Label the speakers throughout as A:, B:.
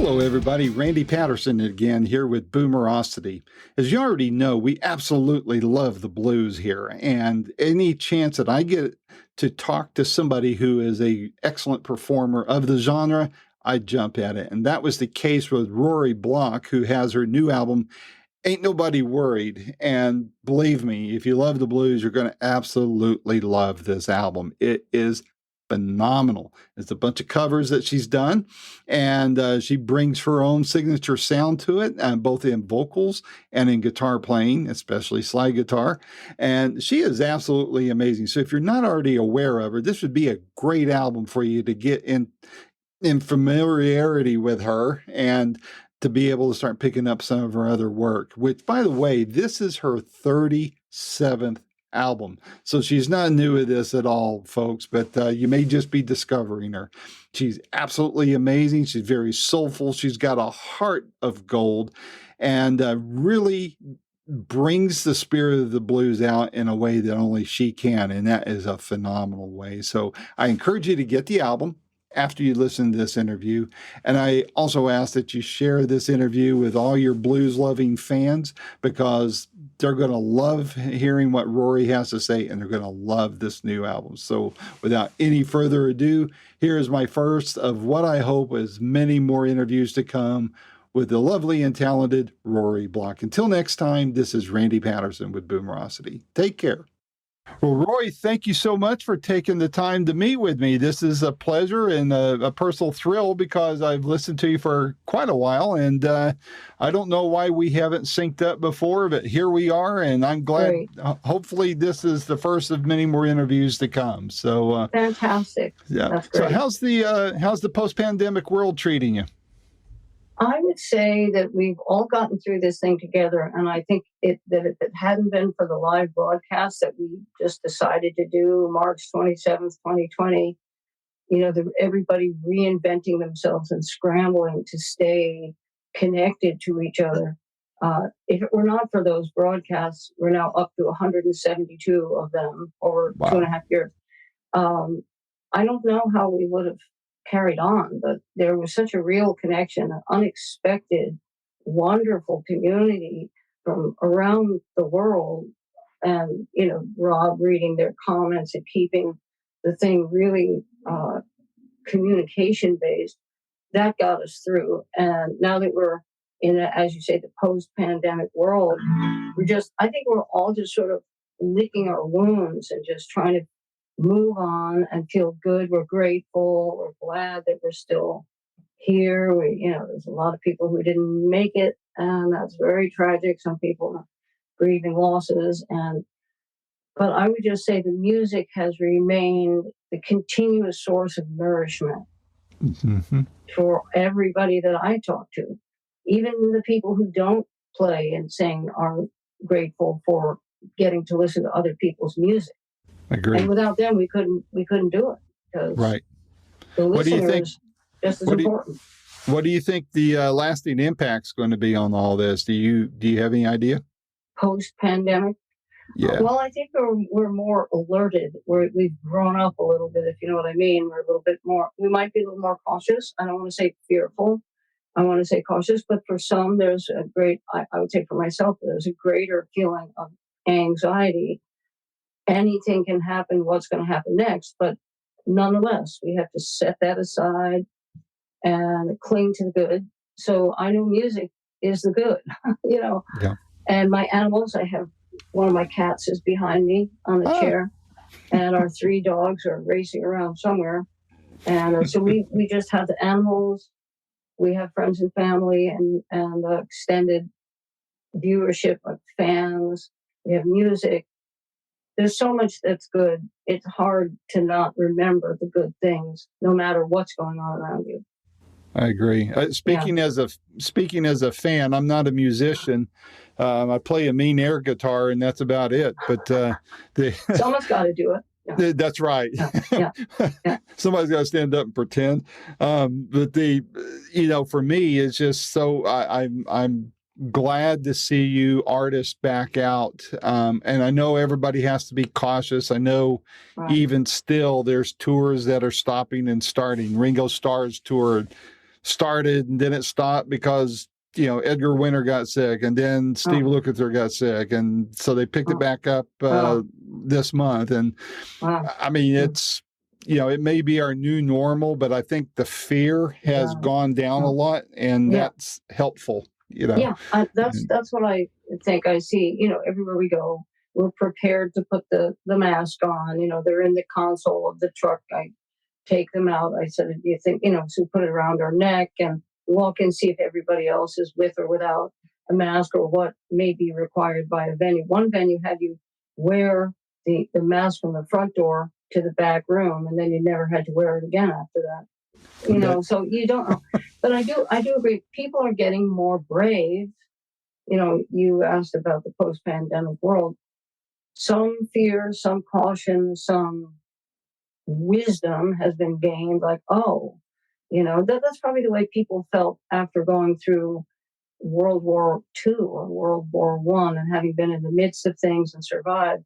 A: Hello, everybody. Randy Patterson again here with Boomerosity. As you already know, we absolutely love the blues here, and any chance that I get to talk to somebody who is a excellent performer of the genre, I jump at it. And that was the case with Rory Block, who has her new album, Ain't Nobody Worried. And believe me, if you love the blues, you're going to absolutely love this album. It is phenomenal. It's a bunch of covers that she's done, and she brings her own signature sound to it, both in vocals and in guitar playing, especially slide guitar. And she is absolutely amazing. So if you're not already aware of her, this would be a great album for you to get in familiarity with her and to be able to start picking up some of her other work, which, by the way, this is her 37th album. So she's not new at this at all, folks, but you may just be discovering her. She's absolutely amazing. She's very soulful. She's got a heart of gold and really brings the spirit of the blues out in a way that only she can, and that is a phenomenal way. So I encourage you to get the album after you listen to this interview. And I also ask that you share this interview with all your blues-loving fans, because they're going to love hearing what Rory has to say, and they're going to love this new album. So without any further ado, here is my first of what I hope is many more interviews to come with the lovely and talented Rory Block. Until next time, this is Randy Patterson with Boomerosity. Take care. Well, Roy, thank you so much for taking the time to meet with me. This is a pleasure and a personal thrill, because I've listened to you for quite a while, and I don't know why we haven't synced up before, but here we are, and I'm glad.
B: Great.
A: Hopefully this is the first of many more interviews to come. So
B: Fantastic.
A: yeah.
B: That's great.
A: So how's the post-pandemic world treating you?
B: I would say that we've all gotten through this thing together, and I think if it hadn't been for the live broadcast that we just decided to do March 27th, 2020, everybody reinventing themselves and scrambling to stay connected to each other. If it were not for those broadcasts, we're now up to 172 of them over 2.5 years. I don't know how we would have carried on, but there was such a real connection, an unexpected, wonderful community from around the world. And, Rob reading their comments and keeping the thing really communication based, that got us through. And now that we're in, as you say, the post-pandemic world, I think we're all just sort of licking our wounds and just trying to move on and feel good. We're grateful. We're glad that we're still here. There's a lot of people who didn't make it, and that's very tragic. Some people are grieving losses, but I would just say the music has remained the continuous source of nourishment for everybody that I talk to. Even the people who don't play and sing are grateful for getting to listen to other people's music.
A: Agree.
B: And without them, we couldn't do it, because
A: right.
B: The
A: What do you think?
B: Just as important.
A: What do you think the lasting impact's going to be on all this? Do you have any idea?
B: Post-pandemic?
A: Yeah.
B: Well, I think we're more alerted. We've grown up a little bit, if you know what I mean. We're a little bit more. We might be a little more cautious. I don't want to say fearful. I want to say cautious. But for some, there's a great. I would say for myself, there's a greater feeling of anxiety. Anything can happen. What's going to happen next? But nonetheless, we have to set that aside and cling to the good. So I know music is the good, Yeah. And my animals, I have one of my cats is behind me on the chair, and our 3 dogs are racing around somewhere. And so we just have the animals. We have friends and family and extended viewership of fans. We have music. There's so much that's good. It's hard to not remember the good things, no matter what's going on around you.
A: I agree. Speaking as a fan, I'm not a musician. I play a mean air guitar, and that's about it. But
B: someone's got to do it.
A: Yeah. That's right.
B: Yeah.
A: Somebody's got to stand up and pretend. But for me, it's just so I'm glad to see you artists back out. And I know everybody has to be cautious. I know even still there's tours that are stopping and starting. Ringo Starr's tour started and then it stopped because Edgar Winter got sick, and then Steve Lukather got sick, and so they picked it back up this month. And I mean, it's it may be our new normal, but I think the fear has gone down a lot, and that's helpful.
B: Yeah, that's what I think. I see. Everywhere we go, we're prepared to put the mask on. They're in the console of the truck. I take them out. I said, do you think, so put it around our neck and walk and see if everybody else is with or without a mask, or what may be required by a venue. One venue had you wear the mask from the front door to the back room, and then you never had to wear it again after that. So you don't know. But I do agree. People are getting more brave. You asked about the post-pandemic world. Some fear, some caution, some wisdom has been gained, like, that's probably the way people felt after going through World War II or World War I and having been in the midst of things and survived.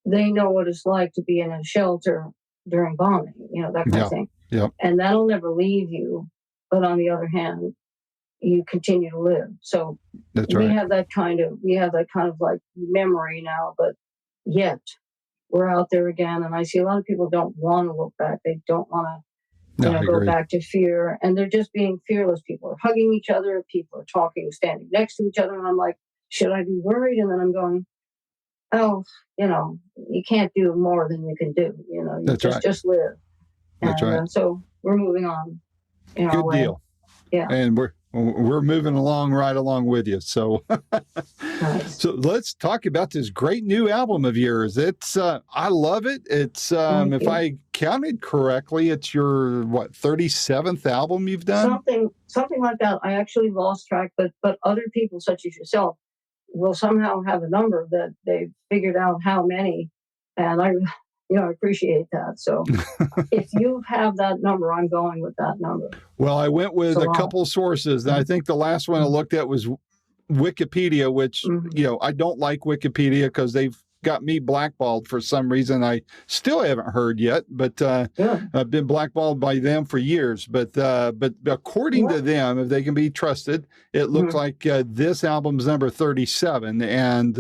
B: They know what it's like to be in a shelter during bombing, that kind of thing.
A: Yeah.
B: And that'll never leave you. But on the other hand, you continue to live. So we have that kind of like memory now, but yet we're out there again. And I see a lot of people don't want to look back. They don't want to go back to fear. And they're just being fearless. People are hugging each other. People are talking, standing next to each other. And I'm like, should I be worried? And then I'm going, oh, you can't do more than you can do. Just live.
A: That's right.
B: So we're moving on.
A: Good deal.
B: Yeah.
A: And we're moving right along with you. So,
B: nice.
A: So let's talk about this great new album of yours. It's I love it. It's if I counted correctly, it's your 37th album you've done?
B: Something like that. I actually lost track, but other people such as yourself will somehow have a number that they've figured out how many, and I appreciate that. So if you have that number, I'm going with that number.
A: Well, I went with a couple sources, and I think the last one I looked at was Wikipedia, which, I don't like Wikipedia because they've got me blackballed for some reason I still haven't heard yet, but I've been blackballed by them for years. But according to them, if they can be trusted, it looks like this album's number 37. And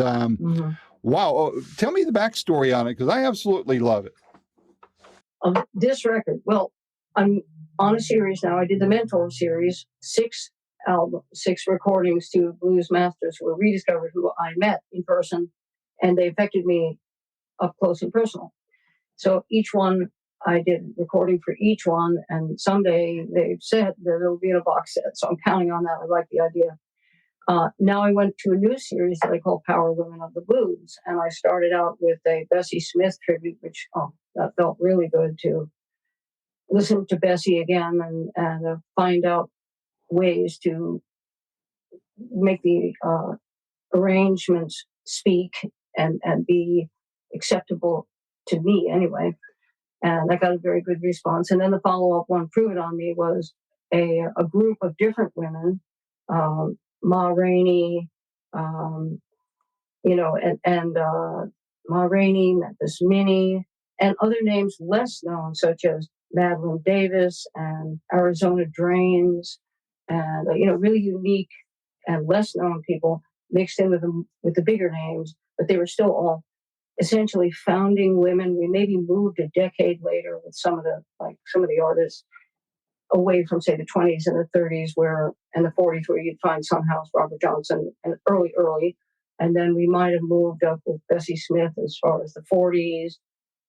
A: wow. Tell me the backstory on it, because I absolutely love it.
B: This record, well, I'm on a series now. I did the Mentor series, 6 recordings to blues masters who were rediscovered, who I met in person, and they affected me up close and personal. So each one, I did recording for each one, and someday they've said that it'll be in a box set. So I'm counting on that. I like the idea. Now I went to a new series that I call Power Women of the Blues, and I started out with a Bessie Smith tribute, which that felt really good to listen to Bessie again and find out ways to make the arrangements speak and be acceptable to me anyway. And I got a very good response. And then the follow-up one, Prove It On Me, was a group of different women, Ma Rainey, and Ma Rainey, Memphis Minnie, and other names less known, such as Madeline Davis and Arizona Drains, and really unique and less known people mixed in with the bigger names, but they were still all essentially founding women. We maybe moved a decade later with some of the artists away from, say, the 20s and the 30s and the 40s, where you'd find Sunhouse, Robert Johnson, and early. And then we might have moved up with Bessie Smith as far as the 40s,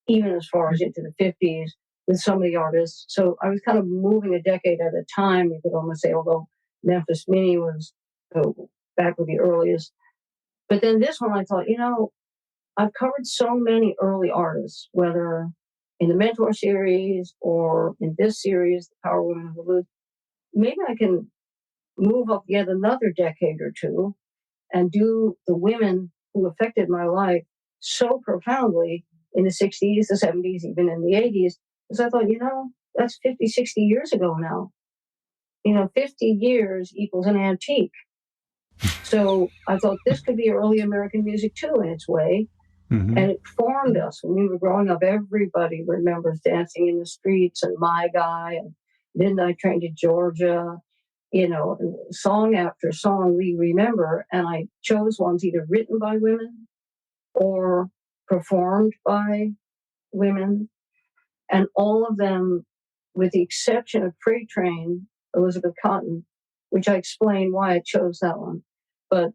B: even as far as into the 50s with some of the artists. So I was kind of moving a decade at a time, you could almost say, although Memphis Minnie was back with the earliest. But then this one, I thought, I've covered so many early artists, whether in the Mentor series or in this series, The Power Women of the Blues. Maybe I can move up yet another decade or two and do the women who affected my life so profoundly in the 60s, the 70s, even in the 80s. Because I thought, that's 50, 60 years ago now. 50 years equals an antique. So I thought this could be early American music too, in its way. Mm-hmm. And it formed us. When we were growing up, everybody remembers Dancing in the Streets and My Guy and Midnight Train to Georgia, song after song we remember. And I chose ones either written by women or performed by women. And all of them, with the exception of Freight Train, Elizabeth Cotton, which I explain why I chose that one, but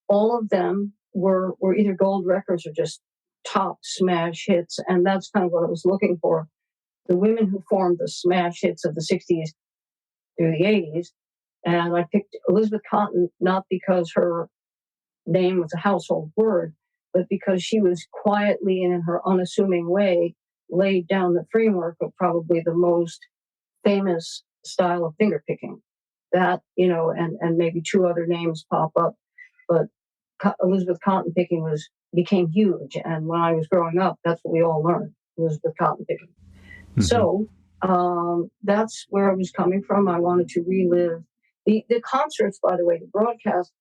B: all of them were either gold records or just top smash hits. And that's kind of what I was looking for. The women who formed the smash hits of the 60s through the 80s. And I picked Elizabeth Cotton not because her name was a household word, but because she was quietly and in her unassuming way laid down the framework of probably the most famous style of fingerpicking. That, and maybe two other names pop up, but Elizabeth Cotton picking became huge. And when I was growing up, that's what we all learned, Elizabeth Cotton picking. Mm-hmm. So that's where I was coming from. I wanted to relive the concerts, by the way, the broadcasts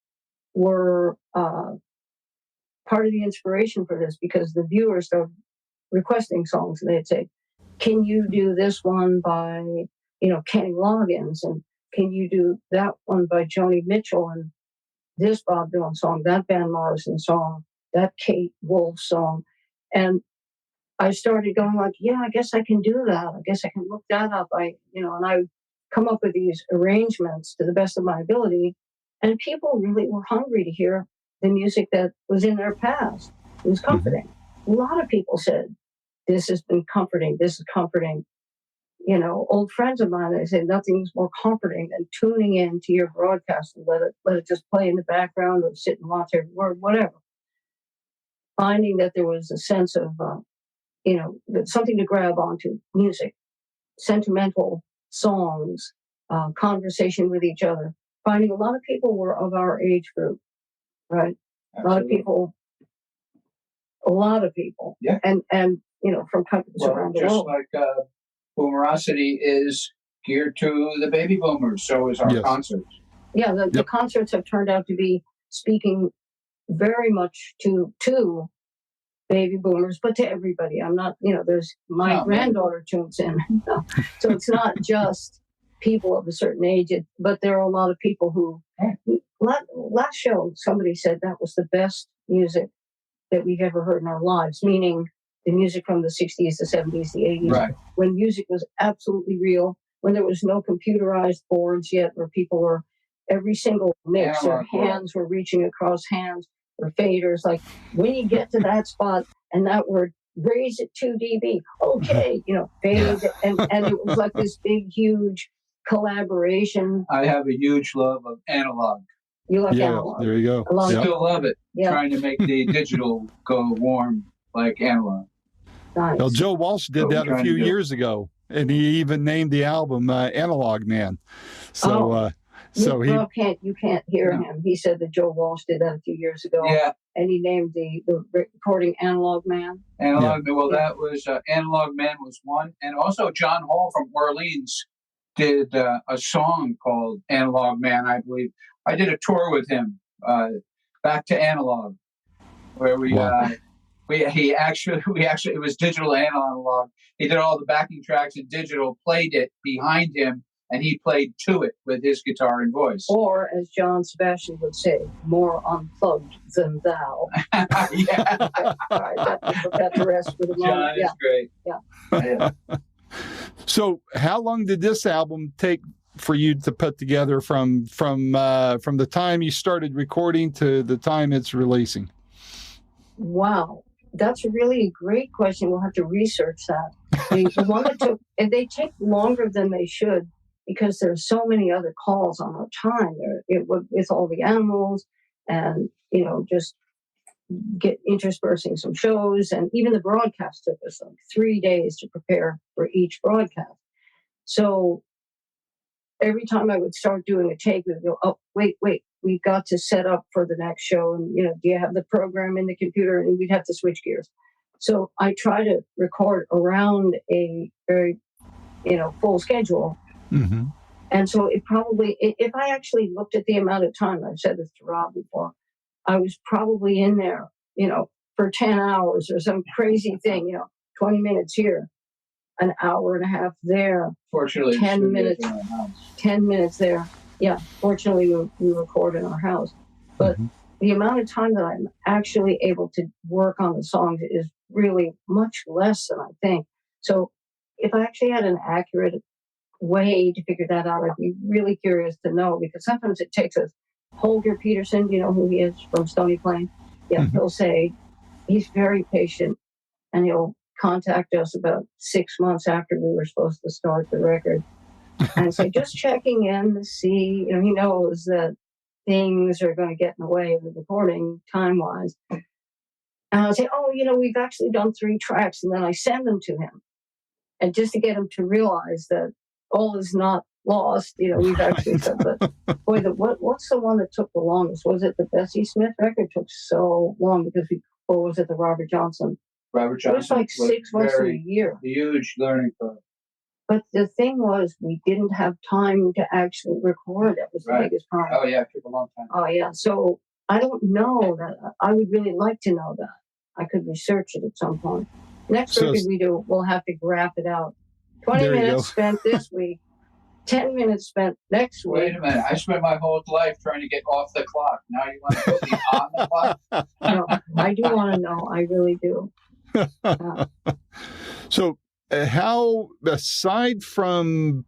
B: were part of the inspiration for this, because the viewers started requesting songs, and they'd say, can you do this one by, Kenny Loggins, and can you do that one by Joni Mitchell, and this Bob Dylan song, that Van Morrison song, that Kate Wolf song. And I started going like, yeah, I guess I can do that. I guess I can look that up. And I would come up with these arrangements to the best of my ability. And people really were hungry to hear the music that was in their past. It was comforting. Mm-hmm. A lot of people said, this has been comforting. This is comforting. Old friends of mine, they said nothing's more comforting than tuning in to your broadcast and let it just play in the background or sit and watch every word, whatever. Finding that there was a sense of, something to grab onto, music, sentimental songs, conversation with each other. Finding a lot of people were of our age group, right?
C: Absolutely.
B: A lot of people. Yeah. And from countries around the world.
C: Just like Boomerosity is geared to the baby boomers, so is our concerts.
B: Yeah, the concerts have turned out to be speaking very much to baby boomers, but to everybody. I'm not, there's my granddaughter tunes in. So it's not just people of a certain age, but there are a lot of people who, last show, somebody said that was the best music that we've ever heard in our lives, meaning the music from the 60s, the 70s, the 80s, right, when music was absolutely real, when there was no computerized boards yet, where people were, every single mix, their hands were reaching across hands, or faders. Like, when you get to that spot and that word, raise it 2 dB, okay, fade, and it was like this big, huge collaboration.
C: I have a huge love of analog.
B: You love analog.
A: There you go.
C: I still love it. Trying to make the digital go warm like analog.
B: Nice.
A: Well, Joe Walsh did that a few years ago, and he even named the album Analog Man. So, you
B: can't hear him. He said that Joe Walsh did that a few years ago.
C: Yeah.
B: And he named the recording Analog Man.
C: Analog Man. Well, that was Analog Man was one, and also John Hall from Orleans did a song called Analog Man, I believe. I did a tour with him, Back to Analog, where we actually it was digital and analog. He did all the backing tracks in digital, played it behind him, and he played to it with his guitar and voice.
B: Or, as John Sebastian would say, more unplugged than thou.
C: Yeah.
B: Okay. All right, that's the rest for the moment.
C: John is great.
B: Yeah.
A: So, how long did this album take for you to put together from the time you started recording to the time it's releasing?
B: Wow, that's really a great question. We'll have to research that. The one that took, and they take longer than they should, because there's so many other calls on our time. With all the animals, and just get interspersing some shows, and even the broadcast took us like 3 days to prepare for each broadcast. So every time I would start doing a take, we'd go, oh, wait, we've got to set up for the next show. And, do you have the program in the computer? And we'd have to switch gears. So I try to record around a very, full schedule.
A: Mm-hmm.
B: And so it probably, if I actually looked at the amount of time, I've said this to Rob before, I was probably in there, for 10 hours or some crazy thing, 20 minutes here. an hour and a half there.
C: Fortunately,
B: 10 minutes.
C: in our house.
B: 10 minutes there. Yeah, fortunately, we record in our house. But the amount of time that I'm actually able to work on the songs is really much less than I think. So if I actually had an accurate way to figure that out, I'd be really curious to know, because sometimes it takes us. Holger Peterson, do you know who he is from Stony Plain? Yeah, he'll say he's very patient, and he'll contact us about 6 months after we were supposed to start the record and say, just checking in to see, he knows that things are going to get in the way of the recording time-wise. And I'll say, oh, we've actually done 3 tracks, and then I send them to him. And just to get him to realize that all is not lost, we've actually said, but boy, what's the one that took the longest? Was it the Bessie Smith record? Took so long because or was it the Robert Johnson?
C: Robert Johnson.
B: It was like 6 months to a year.
C: Huge learning curve.
B: But the thing was, we didn't have time to actually record. That was the biggest problem.
C: Oh, yeah, it took a long time.
B: Oh, yeah. So I don't know that. I would really like to know that. I could research it at some point. Next record we do, we'll have to graph it out. 20 minutes spent this week, 10 minutes spent next week.
C: Wait a minute. I spent my whole life trying to get off the clock. Now you want to put me on the clock?
B: No, I do want to know. I really do.
A: So how, aside from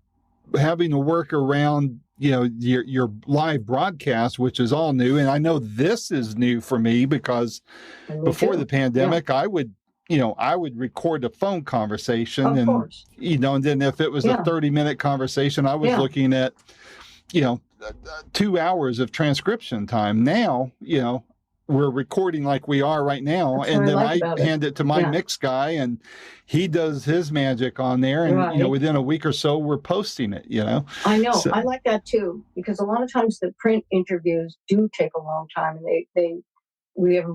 A: having to work around, your live broadcast, which is all new, and I know this is new for me because before the pandemic, I would record a phone conversation,
B: of
A: and
B: course.
A: And then if it was a 30-minute conversation, I was looking at 2 hours of transcription time. Now, we're recording like we are right now.
B: That's
A: and then
B: I
A: hand it to my mix guy, and he does his magic on there. And, within a week or so, we're posting it,
B: I know.
A: So,
B: I like that too, because a lot of times the print interviews do take a long time, and we have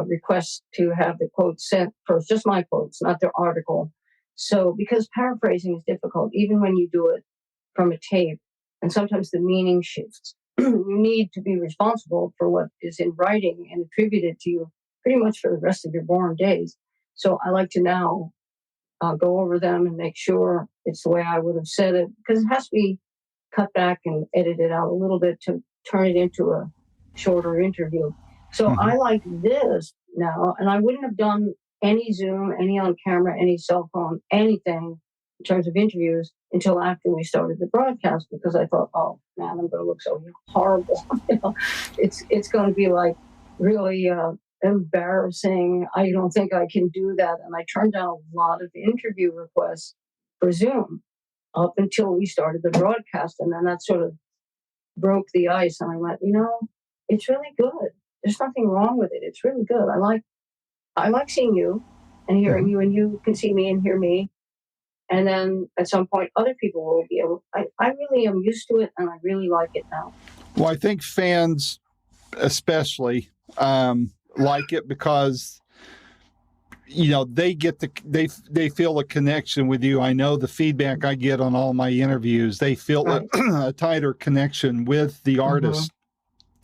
B: requests to have the quotes sent first, just my quotes, not the article. So, because paraphrasing is difficult, even when you do it from a tape, and sometimes the meaning shifts. You need to be responsible for what is in writing and attributed to you pretty much for the rest of your born days. So I like to now go over them and make sure it's the way I would have said it, because it has to be cut back and edited out a little bit to turn it into a shorter interview. So I like this now, and I wouldn't have done any Zoom, any on camera, any cell phone, anything in terms of interviews until after we started the broadcast, because I thought, oh man, I'm going to look so horrible. It's going to be like really embarrassing. I don't think I can do that. And I turned down a lot of interview requests for Zoom up until we started the broadcast. And then that sort of broke the ice. And I went, it's really good. There's nothing wrong with it. It's really good. I like seeing you and hearing you, and you can see me and hear me. And then at some point, other people will be able. I really am used to it, and I really like it now.
A: Well, I think fans especially like it because they get they feel a connection with you. I know the feedback I get on all my interviews, they feel a tighter connection with the artist.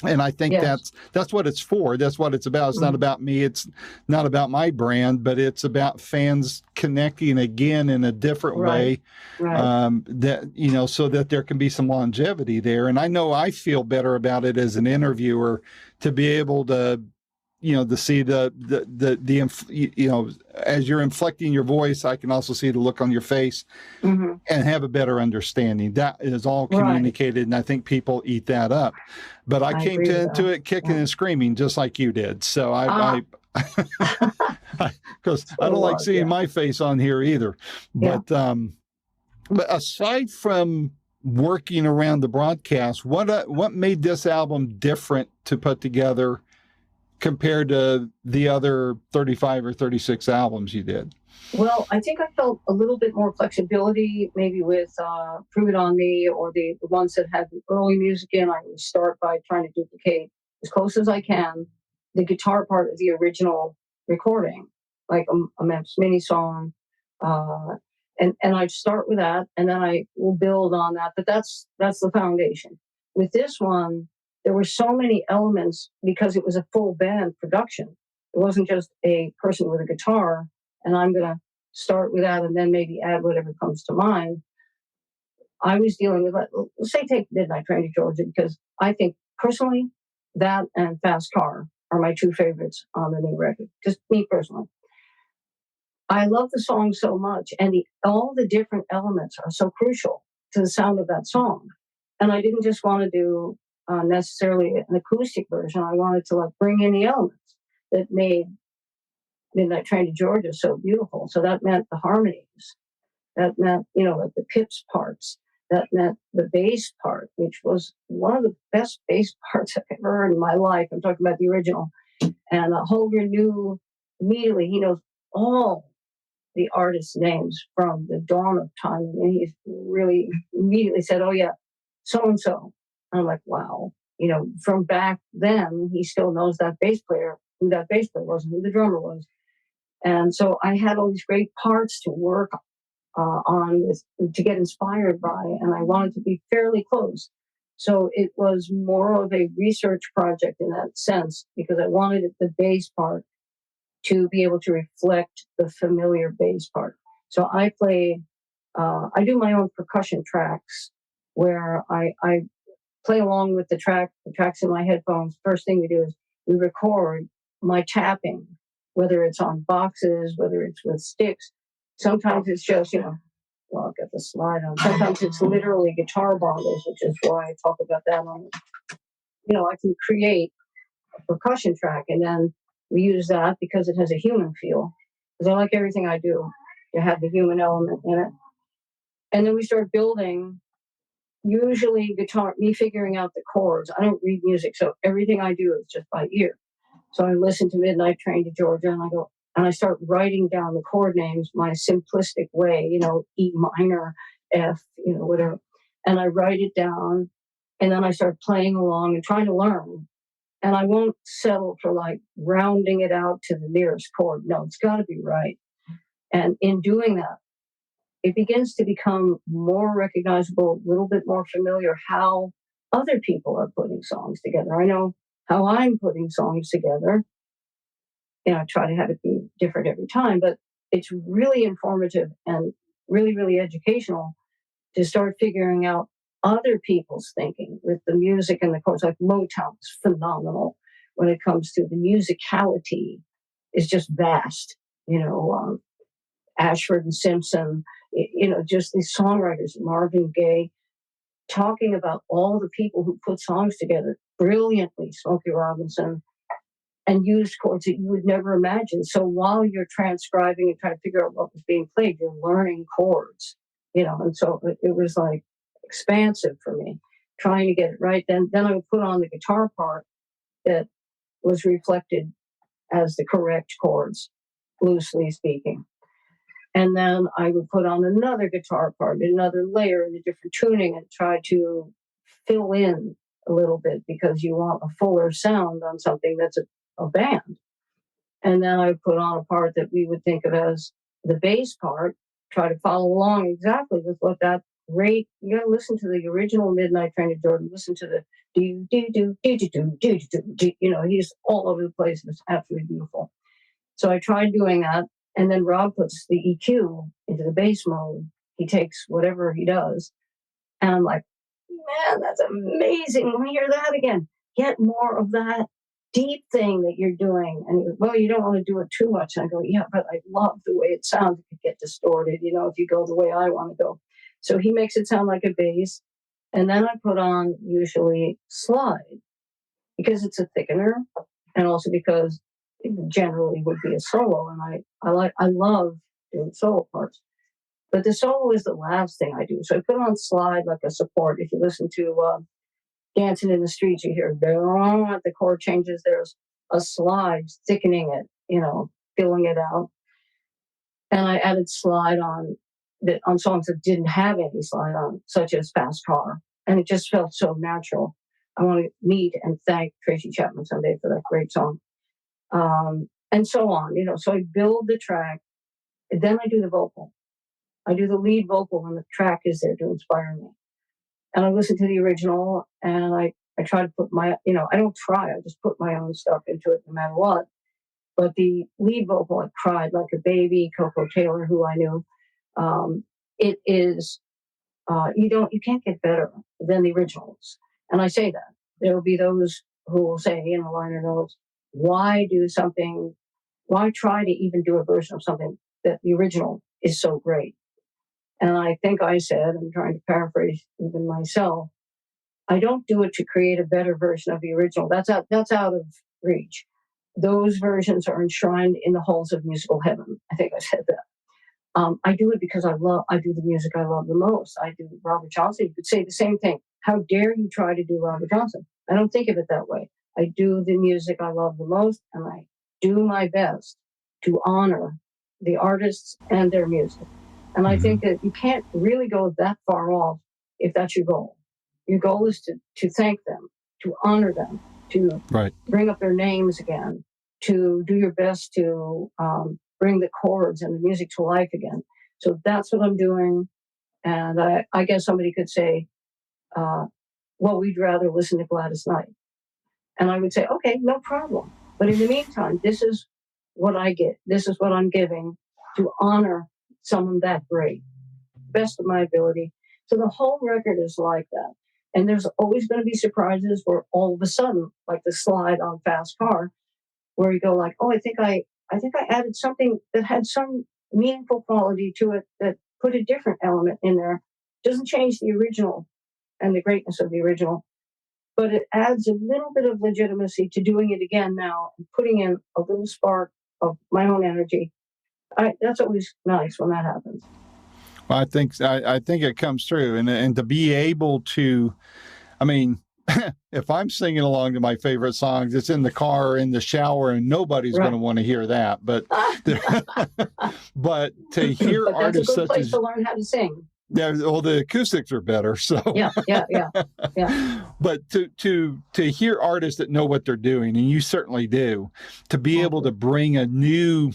A: And I think that's what it's for. That's what it's about. It's not about me. It's not about my brand, but it's about fans connecting again in a different way. That so that there can be some longevity there. And I know I feel better about it as an interviewer to be able to, to see the as you're inflecting your voice, I can also see the look on your face and have a better understanding. That is all communicated, and I think people eat that up. But I came into it kicking and screaming just like you did. So because I don't like seeing my face on here either. But but aside from working around the broadcast, what made this album different to put together compared to the other 35 or 36 albums you did?
B: Well, I think I felt a little bit more flexibility, maybe with Prove It On Me, or the ones that had the early music in. I would start by trying to duplicate as close as I can the guitar part of the original recording, like a Memphis Mini song. And I'd start with that, and then I will build on that. But that's the foundation. With this one, there were so many elements because it was a full band production. It wasn't just a person with a guitar and I'm going to start with that and then maybe add whatever comes to mind. I was dealing with, let's say, take Midnight Train to Georgia, because I think personally that and Fast Car are my two favorites on the new record. Just me personally. I love the song so much, and all the different elements are so crucial to the sound of that song. And I didn't just want to do necessarily an acoustic version. I wanted to bring in the elements that made Midnight Train to Georgia so beautiful. So that meant the harmonies. That meant, like the Pips parts. That meant the bass part, which was one of the best bass parts I've ever heard in my life. I'm talking about the original. And Holger knew immediately, he knows all the artists' names from the dawn of time. And he really immediately said, oh, yeah, so-and-so. I'm like, wow. From back then, he still knows that bass player, who that bass player was, and who the drummer was. And so I had all these great parts to work on this, to get inspired by, and I wanted to be fairly close. So it was more of a research project in that sense, because I wanted the bass part to be able to reflect the familiar bass part. So I do my own percussion tracks where I play along with the tracks in my headphones. First thing we do is we record my tapping, whether it's on boxes, whether it's with sticks. Sometimes it's just, well, I've got the slide on. Sometimes it's literally guitar bongos, which is why I talk about that on. I can create a percussion track, and then we use that because it has a human feel. Because I like everything I do to have the human element in it. And then we start building, usually me figuring out the chords. I don't read music, so everything I do is just by ear. So I listen to Midnight Train to Georgia, and I start writing down the chord names my simplistic way, E minor, F, whatever. And I write it down, and then I start playing along and trying to learn. And I won't settle for rounding it out to the nearest chord. No, it's got to be right. And in doing that, it begins to become more recognizable, a little bit more familiar how other people are putting songs together. I know how I'm putting songs together. I try to have it be different every time, but it's really informative and really, really educational to start figuring out other people's thinking with the music and the chords. Like Motown is phenomenal when it comes to the musicality, is just vast. Ashford and Simpson, just these songwriters, Marvin Gaye, talking about all the people who put songs together brilliantly, Smokey Robinson, and used chords that you would never imagine. So while you're transcribing and trying to figure out what was being played, you're learning chords, and so it was expansive for me, trying to get it right. Then I would put on the guitar part that was reflected as the correct chords, loosely speaking. And then I would put on another guitar part, another layer, and a different tuning, and try to fill in a little bit, because you want a fuller sound on something that's a band. And then I would put on a part that we would think of as the bass part, try to follow along exactly with what that rate. You got to listen to the original Midnight Train to Jordan. Listen to the do do do do do do do do do. He's all over the place. It's absolutely beautiful. So I tried doing that. And then Rob puts the EQ into the bass mode. He takes whatever he does. And I'm like, man, that's amazing. Let me hear that again. Get more of that deep thing that you're doing. And he goes, well, you don't want to do it too much. And I go, yeah, but I love the way it sounds. It could get distorted, if you go the way I want to go. So he makes it sound like a bass. And then I put on usually slide, because it's a thickener, and also because generally would be a solo, and I love doing solo parts. But the solo is the last thing I do. So I put on slide like a support. If you listen to Dancing in the Streets, you hear the chord changes. There's a slide thickening it, filling it out. And I added slide on songs that didn't have any slide on, such as Fast Car, and it just felt so natural. I want to meet and thank Tracy Chapman someday for that great song. And so on, so I build the track, and then I do the vocal. I do the lead vocal when the track is there to inspire me. And I listen to the original, and I try to put I don't try, I just put my own stuff into it no matter what. but the lead vocal, I cried like a baby. Coco Taylor, who I knew, it is you can't get better than the originals. And I say that there will be those who will say in the liner notes, why do something? Why try to even do a version of something that the original is so great? And I think I said, I'm trying to paraphrase even myself, I don't do it to create a better version of the original. That's out of reach. Those versions are enshrined in the halls of musical heaven. I think I said that. I do it because I do the music I love the most. I do Robert Johnson. You could say the same thing. How dare you try to do Robert Johnson? I don't think of it that way. I do the music I love the most, and I do my best to honor the artists and their music. And I think that you can't really go that far off if that's your goal. Your goal is to thank them, to honor them, to bring up their names again, to do your best to bring the chords and the music to life again. So that's what I'm doing. And I guess somebody could say, well, we'd rather listen to Gladys Knight. And I would say, okay, no problem. But in the meantime, this is what I get. This is what I'm giving to honor someone that great, best of my ability. So the whole record is like that. And there's always going to be surprises where all of a sudden, like the slide on Fast Car, where you go like, oh, I think I added something that had some meaningful quality to it that put a different element in there. Doesn't change the original and the greatness of the original, but it adds a little bit of legitimacy to doing it again now and putting in a little spark of my own energy. That's always nice when that happens.
A: Well, I think it comes through, and to be able to, I mean, if I'm singing along to my favorite songs, it's in the car or in the shower, and nobody's going to want to hear that. But but to hear
B: but
A: artists
B: that's a good
A: such
B: place
A: as
B: to learn how to sing.
A: Yeah, well, the acoustics are better. So
B: yeah.
A: But to hear artists that know what they're doing, and you certainly do, to be able to bring a new,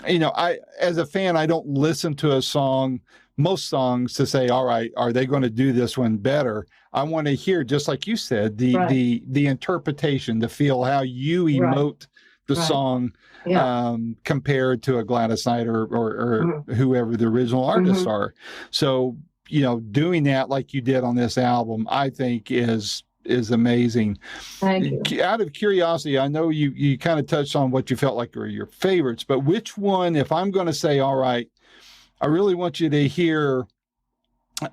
A: I as a fan, I don't listen to a song, most songs, to say, all right, are they going to do this one better? I want to hear, just like you said, the interpretation, to feel how you emote the song compared to a Gladys Knight or whoever the original artists are. So, doing that like you did on this album, I think is amazing.
B: Thank you.
A: Out of curiosity, I know you kind of touched on what you felt like were your favorites, but which one, if I'm going to say, all right, I really want you to hear,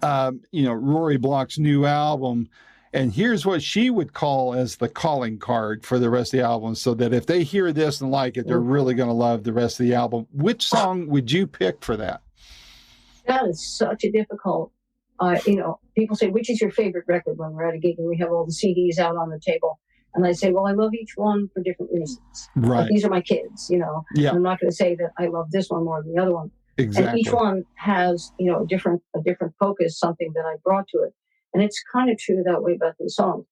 A: Rory Block's new album, and here's what she would call as the calling card for the rest of the album, so that if they hear this and like it, they're really going to love the rest of the album. Which song would you pick for that?
B: That is such a difficult, people say, which is your favorite record when we're at a gig and we have all the CDs out on the table? And I say, well, I love each one for different reasons.
A: Right.
B: Like, these are my kids,
A: Yeah.
B: I'm not going to say that I love this one more than the other one.
A: Exactly.
B: And each one has, a different focus, something that I brought to it. And it's kind of true that way about these songs.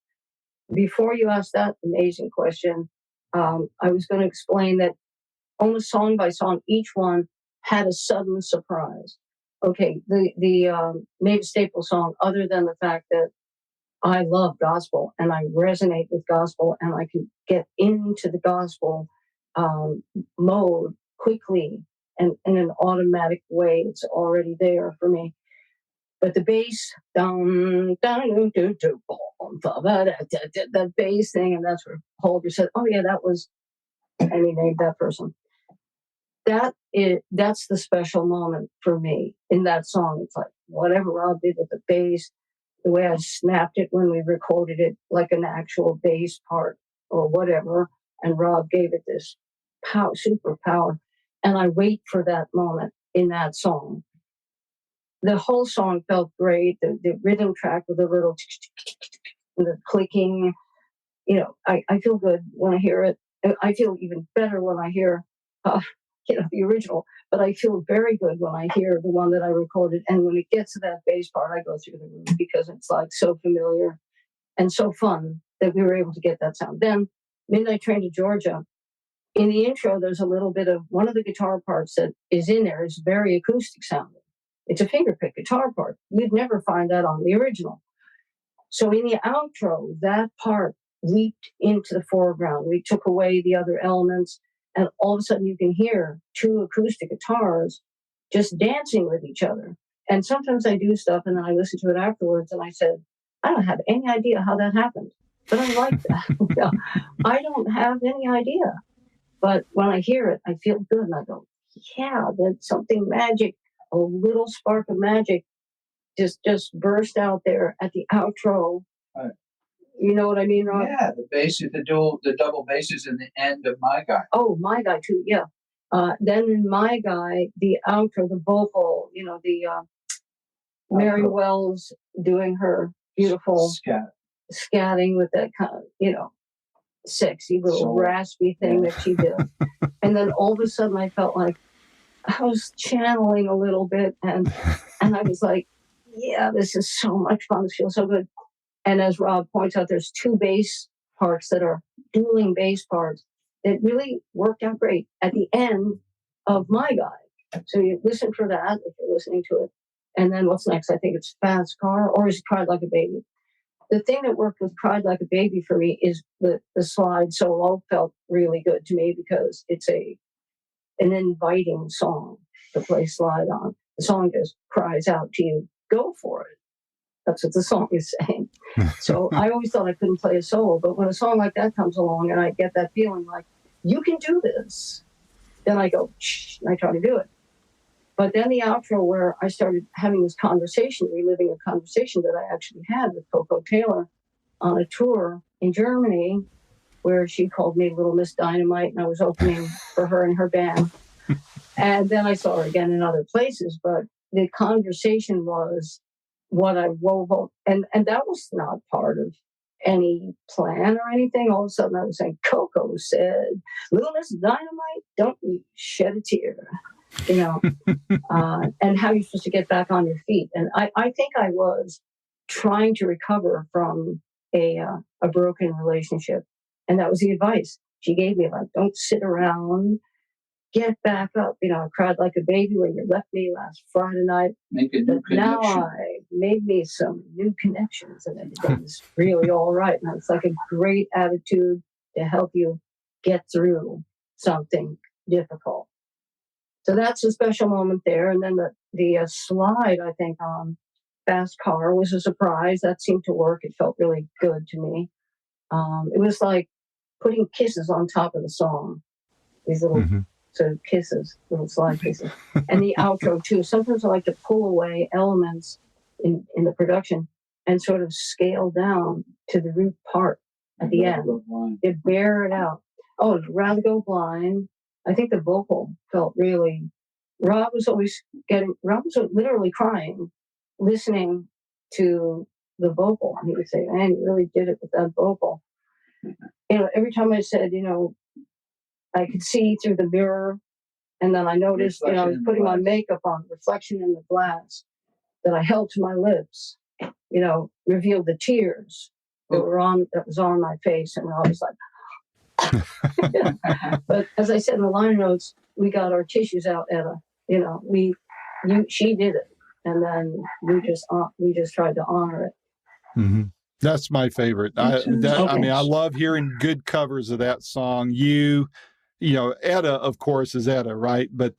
B: Before you ask that amazing question, I was going to explain that almost song by song, each one had a sudden surprise. Okay, the Mavis Staples song, other than the fact that I love gospel and I resonate with gospel and I can get into the gospel mode quickly and in an automatic way, it's already there for me. But the bass, that bass thing, and that's where Holger said, "Oh yeah, that was," and he named that person. That's the special moment for me in that song. It's like whatever Rob did with the bass, the way I snapped it when we recorded it, like an actual bass part or whatever, and Rob gave it this super power. And I wait for that moment in that song. The whole song felt great. The rhythm track with the little the clicking, I feel good when I hear it. I feel even better when I hear, the original. But I feel very good when I hear the one that I recorded. And when it gets to that bass part, I go through the room because it's like so familiar and so fun that we were able to get that sound. Then Midnight Train to Georgia. In the intro, there's a little bit of one of the guitar parts that is in there is very acoustic sounding. It's a fingerpick guitar part. You'd never find that on the original. So in the outro, that part leaped into the foreground. We took away the other elements and all of a sudden you can hear two acoustic guitars just dancing with each other. And sometimes I do stuff and then I listen to it afterwards and I said, I don't have any idea how that happened, but I like that. I don't have any idea. But when I hear it, I feel good and I go, yeah, there's something magic, a little spark of magic just burst out there at the outro.
C: Right.
B: You know what I mean, Rob?
C: Yeah, the bass, the double basses in the end of My Guy.
B: Oh, My Guy too, yeah. Then in My Guy, the outro, the vocal, the Mary Wells doing her beautiful scatting with that kind of, sexy little raspy thing that she did. And then all of a sudden I felt like I was channeling a little bit and I was like, yeah, this is so much fun. This feels so good. And as Rob points out, there's two bass parts that are dueling bass parts that really worked out great at the end of My Guy. So you listen for that if you're listening to it. And then what's next? I think it's Fast Car, or is it Cried Like a Baby? The thing that worked with Cried Like a Baby for me is the slide solo felt really good to me because it's an inviting song to play slide on. The song just cries out to you, go for it. That's what the song is saying. So I always thought I couldn't play a solo, but when a song like that comes along and I get that feeling like, you can do this, then I go, shh, and I try to do it. But then the outro where I started having this conversation, reliving a conversation that I actually had with Coco Taylor on a tour in Germany, where she called me Little Miss Dynamite, and I was opening for her and her band. And then I saw her again in other places, but the conversation was what I wove, and that was not part of any plan or anything. All of a sudden I was saying, Coco said, Little Miss Dynamite, don't you shed a tear. And how you're supposed to get back on your feet. And I think I was trying to recover from a broken relationship. And that was the advice she gave me, like, don't sit around, get back up. I cried like a baby when you left me last Friday night.
C: Make a new connection.
B: Now I made me some new connections and everything's really all right. And it's like a great attitude to help you get through something difficult. So that's a special moment there. And then the slide, I think, on Fast Car was a surprise. That seemed to work. It felt really good to me. It was like putting kisses on top of the song. These little sort of kisses, little slide kisses. And the outro, too. Sometimes I like to pull away elements in the production and sort of scale down to the root part at the end. You bear it out. Oh, Rather Go Blind. I think the vocal felt really. Rob was literally crying, listening to the vocal. And he would say, man, you really did it with that vocal. Every time I said, I could see through the mirror. And then I noticed, I was putting my makeup on, reflection in the glass that I held to my lips, revealed the tears that was on my face. And I was like, But as I said in the liner notes, we got our tissues out, Etta. She did it, and then we just tried to honor it.
A: Mm-hmm. That's my favorite. I mean, I love hearing good covers of that song. Etta, of course, is Etta, right? But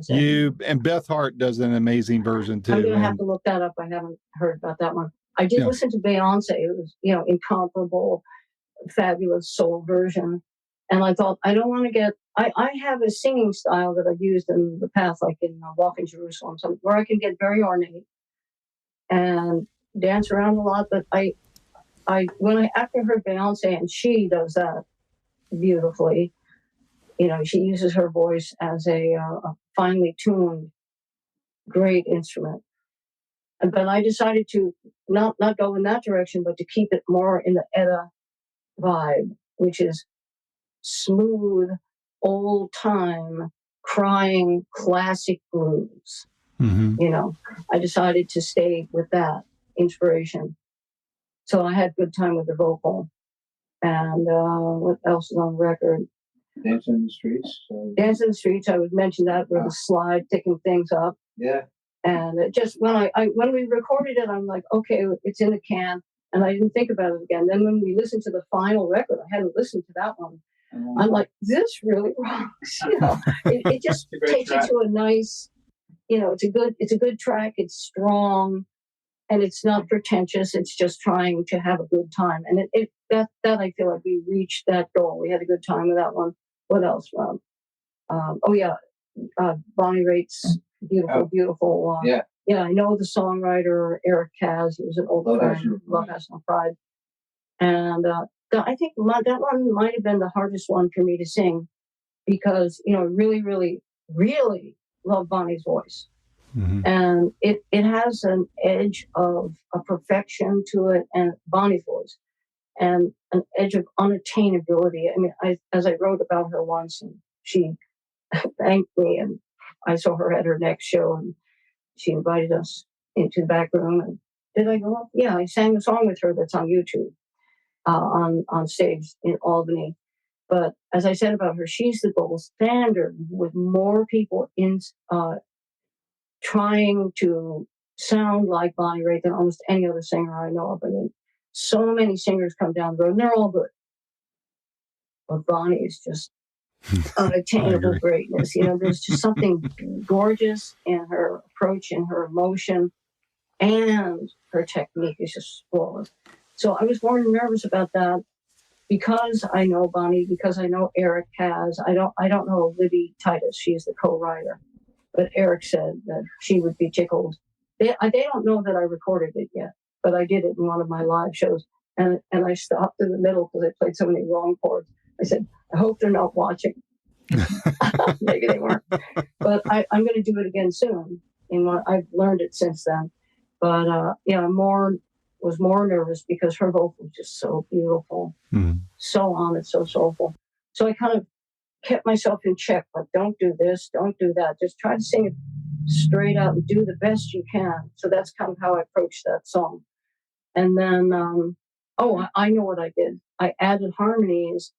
A: you and Beth Hart does an amazing version too.
B: I'm gonna have to look that up. I haven't heard about that one. I did listen to Beyonce. It was, incomparable, fabulous soul version. And I thought, I don't want to get. I have a singing style that I've used in the past, like in Walk in Jerusalem, where I can get very ornate and dance around a lot. But after I heard Beyonce, and she does that beautifully. She uses her voice as a finely tuned, great instrument. But I decided to not go in that direction, but to keep it more in the Etta vibe, which is smooth, old time, crying classic blues. Mm-hmm. I decided to stay with that inspiration. So I had good time with the vocal. And what else is on the record?
C: Dance in the Streets.
B: Dance in the Streets, I would mention that, where the slide thicken things up.
C: Yeah.
B: And it just when we recorded it, I'm like, okay, it's in the can. And I didn't think about it again. Then when we listened to the final record, I hadn't listened to that one I'm like, this really rocks. It just takes you to a nice, it's a good track. It's strong and it's not pretentious. It's just trying to have a good time. And that I feel like we reached that goal. We had a good time with that one. What else, Rob? Bonnie Raitt's beautiful. Yeah, I know the songwriter Eric Kaz. He was an old friend. Love Has No Pride. And I think that one might have been the hardest one for me to sing because, really, really, really love Bonnie's voice. Mm-hmm. And it has an edge of a perfection to it, and Bonnie's voice, and an edge of unattainability. I mean, as I wrote about her once, and she thanked me, and I saw her at her next show, and she invited us into the back room. And did I go up? Yeah, I sang a song with her that's on YouTube, on stage in Albany. But as I said about her, she's the gold standard with more people in trying to sound like Bonnie Raitt than almost any other singer I know of. I mean, so many singers come down the road, and they're all good. But Bonnie is just unattainable greatness. There's just something gorgeous in her approach and her emotion, and her technique is just flawless. So I was more nervous about that because I know Bonnie, because I know Eric Kaz. I don't know Libby Titus. She's the co-writer. But Eric said that she would be tickled. They don't know that I recorded it yet, but I did it in one of my live shows. And I stopped in the middle because I played so many wrong chords. I said, I hope they're not watching. Maybe they weren't. But I'm going to do it again soon. I've learned it since then. But I was more nervous because her vocal was just so beautiful, so honest, so soulful. So I kind of kept myself in check, like, don't do this, don't do that. Just try to sing it straight out and do the best you can. So that's kind of how I approached that song. And then, I know what I did. I added harmonies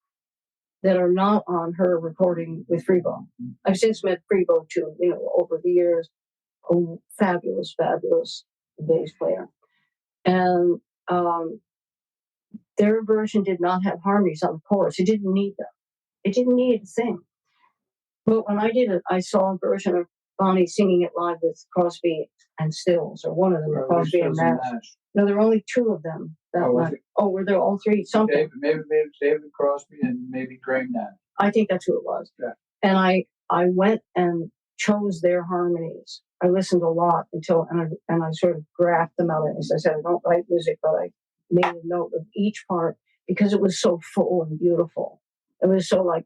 B: that are not on her recording with Freebo. I've since met Freebo too, over the years. Oh, fabulous, fabulous bass player. And their version did not have harmonies on the chorus. It didn't need them. It didn't need a thing. But when I did it, I saw a version of Bonnie singing it live with Crosby and Stills, or one of them, Crosby and Nash. No, there were only two of them that night. Were there all three? Something.
C: Maybe David Crosby and maybe Graham Nash.
B: I think that's who it was.
C: Yeah.
B: And I went and chose their harmonies. I listened a lot and I sort of graphed them out. As I said, I don't write music, but I made a note of each part because it was so full and beautiful. It was so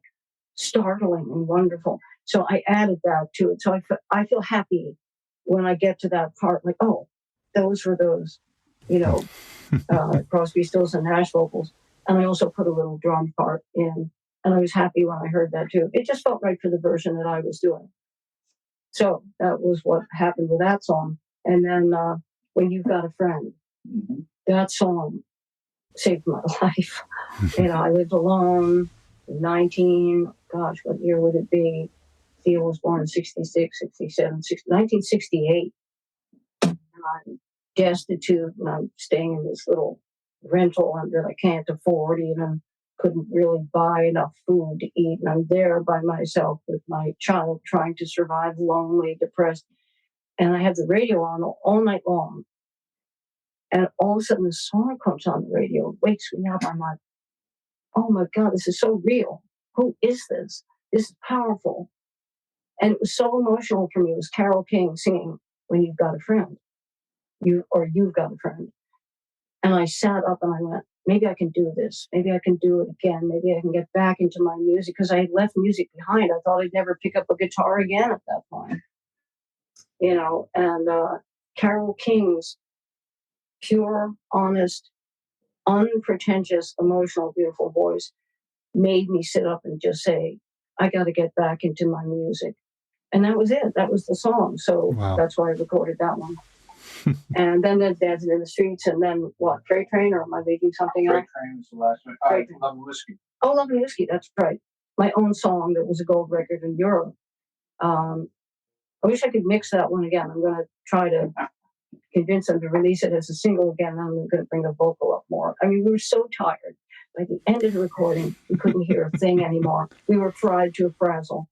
B: startling and wonderful. So I added that to it. So I feel happy when I get to that part, like, oh, those were those, Crosby, Stills, and Nash vocals. And I also put a little drum part in, and I was happy when I heard that too. It just felt right for the version that I was doing. So that was what happened with that song. And then When You've Got a Friend, that song saved my life. I lived alone, 19, gosh, what year would it be? Theo was born in 66, 67, 1968. And I'm destitute, and I'm staying in this little rental that I can't afford even. Couldn't really buy enough food to eat, and I'm there by myself with my child trying to survive, lonely, depressed. And I have the radio on all night long. And all of a sudden, the song comes on the radio, it wakes me up. I'm like, oh my God, this is so real. Who is this? This is powerful. And it was so emotional for me. It was Carole King singing When You've Got a Friend. You've Got a Friend. And I sat up and I went, maybe I can do this. Maybe I can do it again. Maybe I can get back into my music, because I had left music behind. I thought I'd never pick up a guitar again at that point. And Carole King's pure, honest, unpretentious, emotional, beautiful voice made me sit up and just say, I got to get back into my music. And that was it. That was the song. So That's why I recorded that one. And then the Dancing in the Streets, and then what? Freight Train, or am I leaving something out?
C: Freight Train was the last one. Love and Whiskey.
B: Oh, Love and Whiskey, that's right. My own song that was a gold record in Europe. I wish I could mix that one again. I'm going to try to convince them to release it as a single again. I'm going to bring the vocal up more. I mean, we were so tired. By the end of the recording, we couldn't hear a thing anymore. We were fried to a frazzle.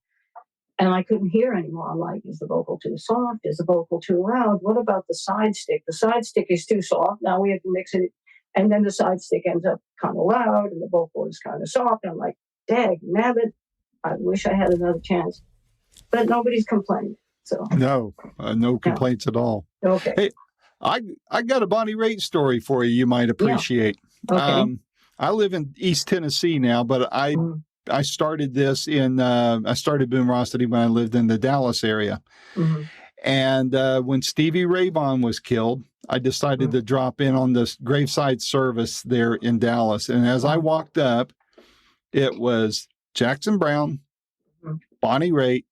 B: And I couldn't hear anymore. I'm like, is the vocal too soft? Is the vocal too loud? What about the side stick? The side stick is too soft. Now we have to mix it. And then the side stick ends up kind of loud and the vocal is kind of soft. I'm like, dag, nabbit. I wish I had another chance. But nobody's complained. So
A: No complaints at all.
B: Okay.
A: Hey, I got a Bonnie Raitt story for you might appreciate.
B: Okay.
A: I live in East Tennessee now, but I started this I started Boomerosity when I lived in the Dallas area.
B: Mm-hmm.
A: And when Stevie Ray Vaughan was killed, I decided to drop in on this graveside service there in Dallas. And as I walked up, it was Jackson Browne, Bonnie Raitt,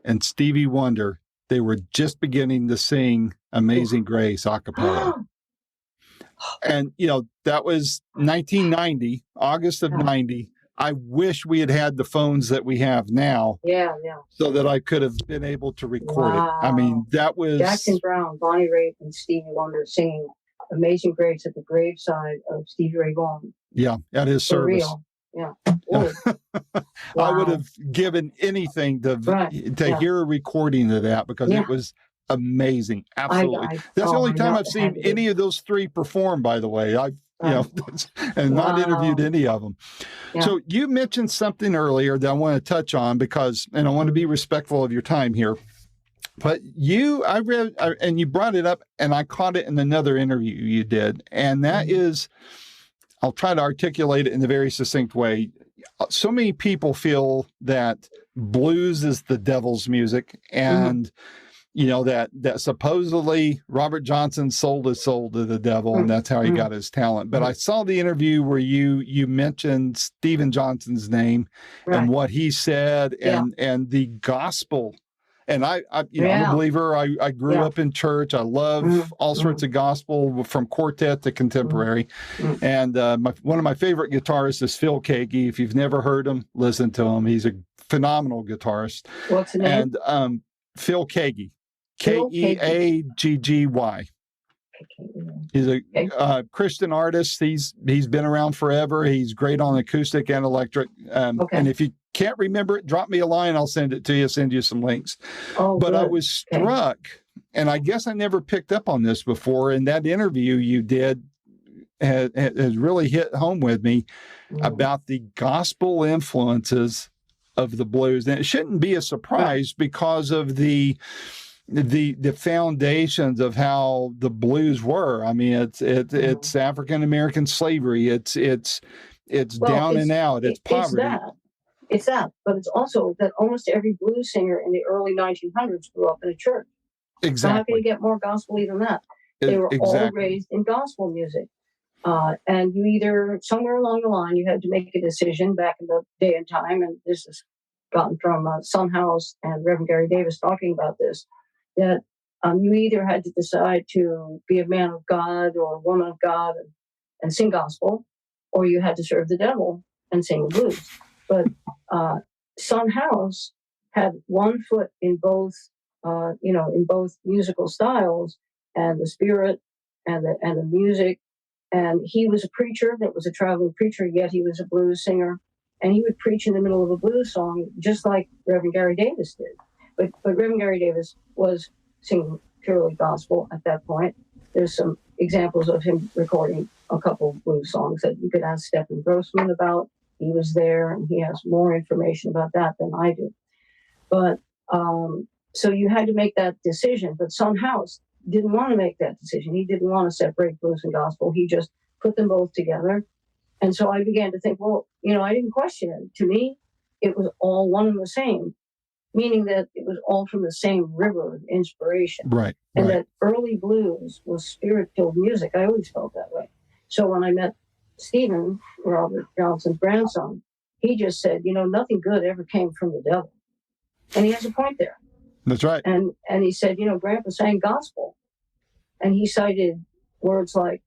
A: and Stevie Wonder. They were just beginning to sing Amazing Grace a cappella. And, that was 1990, August of 90. I wish we had the phones that we have now.
B: Yeah.
A: So that I could have been able to record it. I mean, that was
B: Jackson Browne, Bonnie Raitt, and Stevie Wonder singing Amazing Grace at the graveside of Stevie Ray Vaughan.
A: Yeah, at his
B: For
A: service.
B: real. Yeah. Wow.
A: I would have given anything to hear a recording of that because it was amazing. Absolutely. That's the only time I've seen any of those three perform, by the way. And not interviewed any of them. Yeah. So you mentioned something earlier that I want to touch on and I want to be respectful of your time here. But I read, and you brought it up, and I caught it in another interview you did. And that is, I'll try to articulate it in a very succinct way. So many people feel that blues is the devil's music, and that supposedly Robert Johnson sold his soul to the devil, and that's how he got his talent. But I saw the interview where you mentioned Stephen Johnson's name and what he said, and the gospel. And I'm a believer. I grew up in church. I love all sorts of gospel from quartet to contemporary. And one of my favorite guitarists is Phil Keaggy. If you've never heard him, listen to him. He's a phenomenal guitarist.
B: What's the name?
A: And Phil Keaggy. Keaggy. He's a Christian artist. He's been around forever. He's great on acoustic and electric. And if you can't remember it, drop me a line. I'll send it to you, send you some links. But good. I was struck, and I guess I never picked up on this before. And that interview you did has really hit home with me about the gospel influences of the blues. And it shouldn't be a surprise because of the foundations of how the blues were. I mean, it's African American slavery. It's down and out. It's poverty.
B: It's that, but it's also that almost every blues singer in the early 1900s grew up in a church.
A: Exactly.
B: So how can you get more gospel than that? They were all raised in gospel music. And you either, somewhere along the line, you had to make a decision back in the day and time, and this has gotten from Son House and Reverend Gary Davis talking about this, that you either had to decide to be a man of God or a woman of God and sing gospel, or you had to serve the devil and sing the blues. But Son House had one foot in both, in both musical styles, and the spirit and the music. And he was a preacher that was a traveling preacher, yet he was a blues singer. And he would preach in the middle of a blues song, just like Reverend Gary Davis did. But Reverend Gary Davis was singing purely gospel at that point. There's some examples of him recording a couple of blues songs that you could ask Stephen Grossman about. He was there, and he has more information about that than I do. But so you had to make that decision. But Son House didn't want to make that decision. He didn't want to separate blues and gospel. He just put them both together. And so I began to think, well, I didn't question it. To me, it was all one and the same, meaning that it was all from the same river of inspiration.
A: Right.
B: And that early blues was spirit-filled music. I always felt that way. So when I met Stephen, Robert Johnson's grandson, he just said, nothing good ever came from the devil. And he has a point there.
A: That's right.
B: And he said, Grandpa sang gospel. And he cited words like,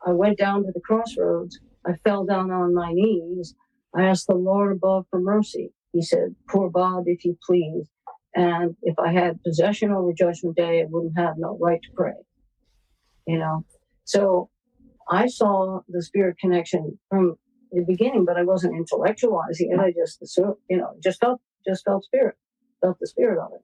B: I went down to the crossroads. I fell down on my knees. I asked the Lord above for mercy. He said, poor Bob, if you please. And if I had possession over Judgment Day, I wouldn't have no right to pray. So I saw the spirit connection from the beginning, but I wasn't intellectualizing it. I just assumed, just felt spirit, felt the spirit of it.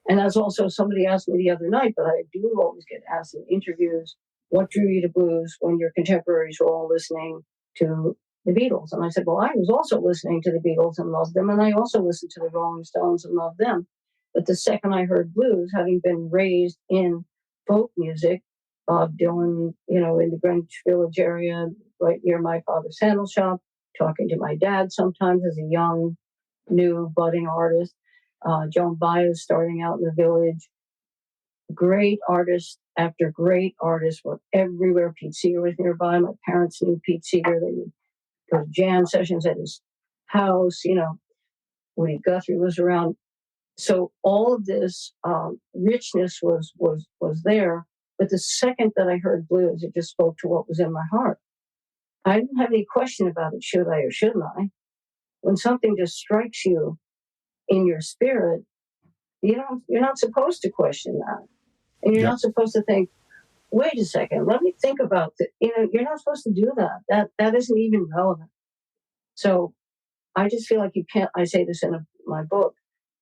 B: And as also somebody asked me the other night, but I do always get asked in interviews, what drew you to blues when your contemporaries were all listening to the Beatles? And I said, well, I was also listening to the Beatles and loved them. And I also listened to the Rolling Stones and loved them. But the second I heard blues, having been raised in folk music, Bob Dylan, in the Greenwich Village area, right near my father's sandal shop, talking to my dad sometimes as a young, new, budding artist. Joan Baez starting out in the village. Great artists after great artists were everywhere. Pete Seeger was nearby. My parents knew Pete Seeger. They would go to jam sessions at his house. Woody Guthrie was around. So all of this richness was there. But the second that I heard blues, it just spoke to what was in my heart. I didn't have any question about it, should I or shouldn't I? When something just strikes you in your spirit, you're not supposed to question that. And you're not supposed to think, wait a second, let me think about it. You're not supposed to do that. That isn't even relevant. So I just feel like you can't, I say this in my book,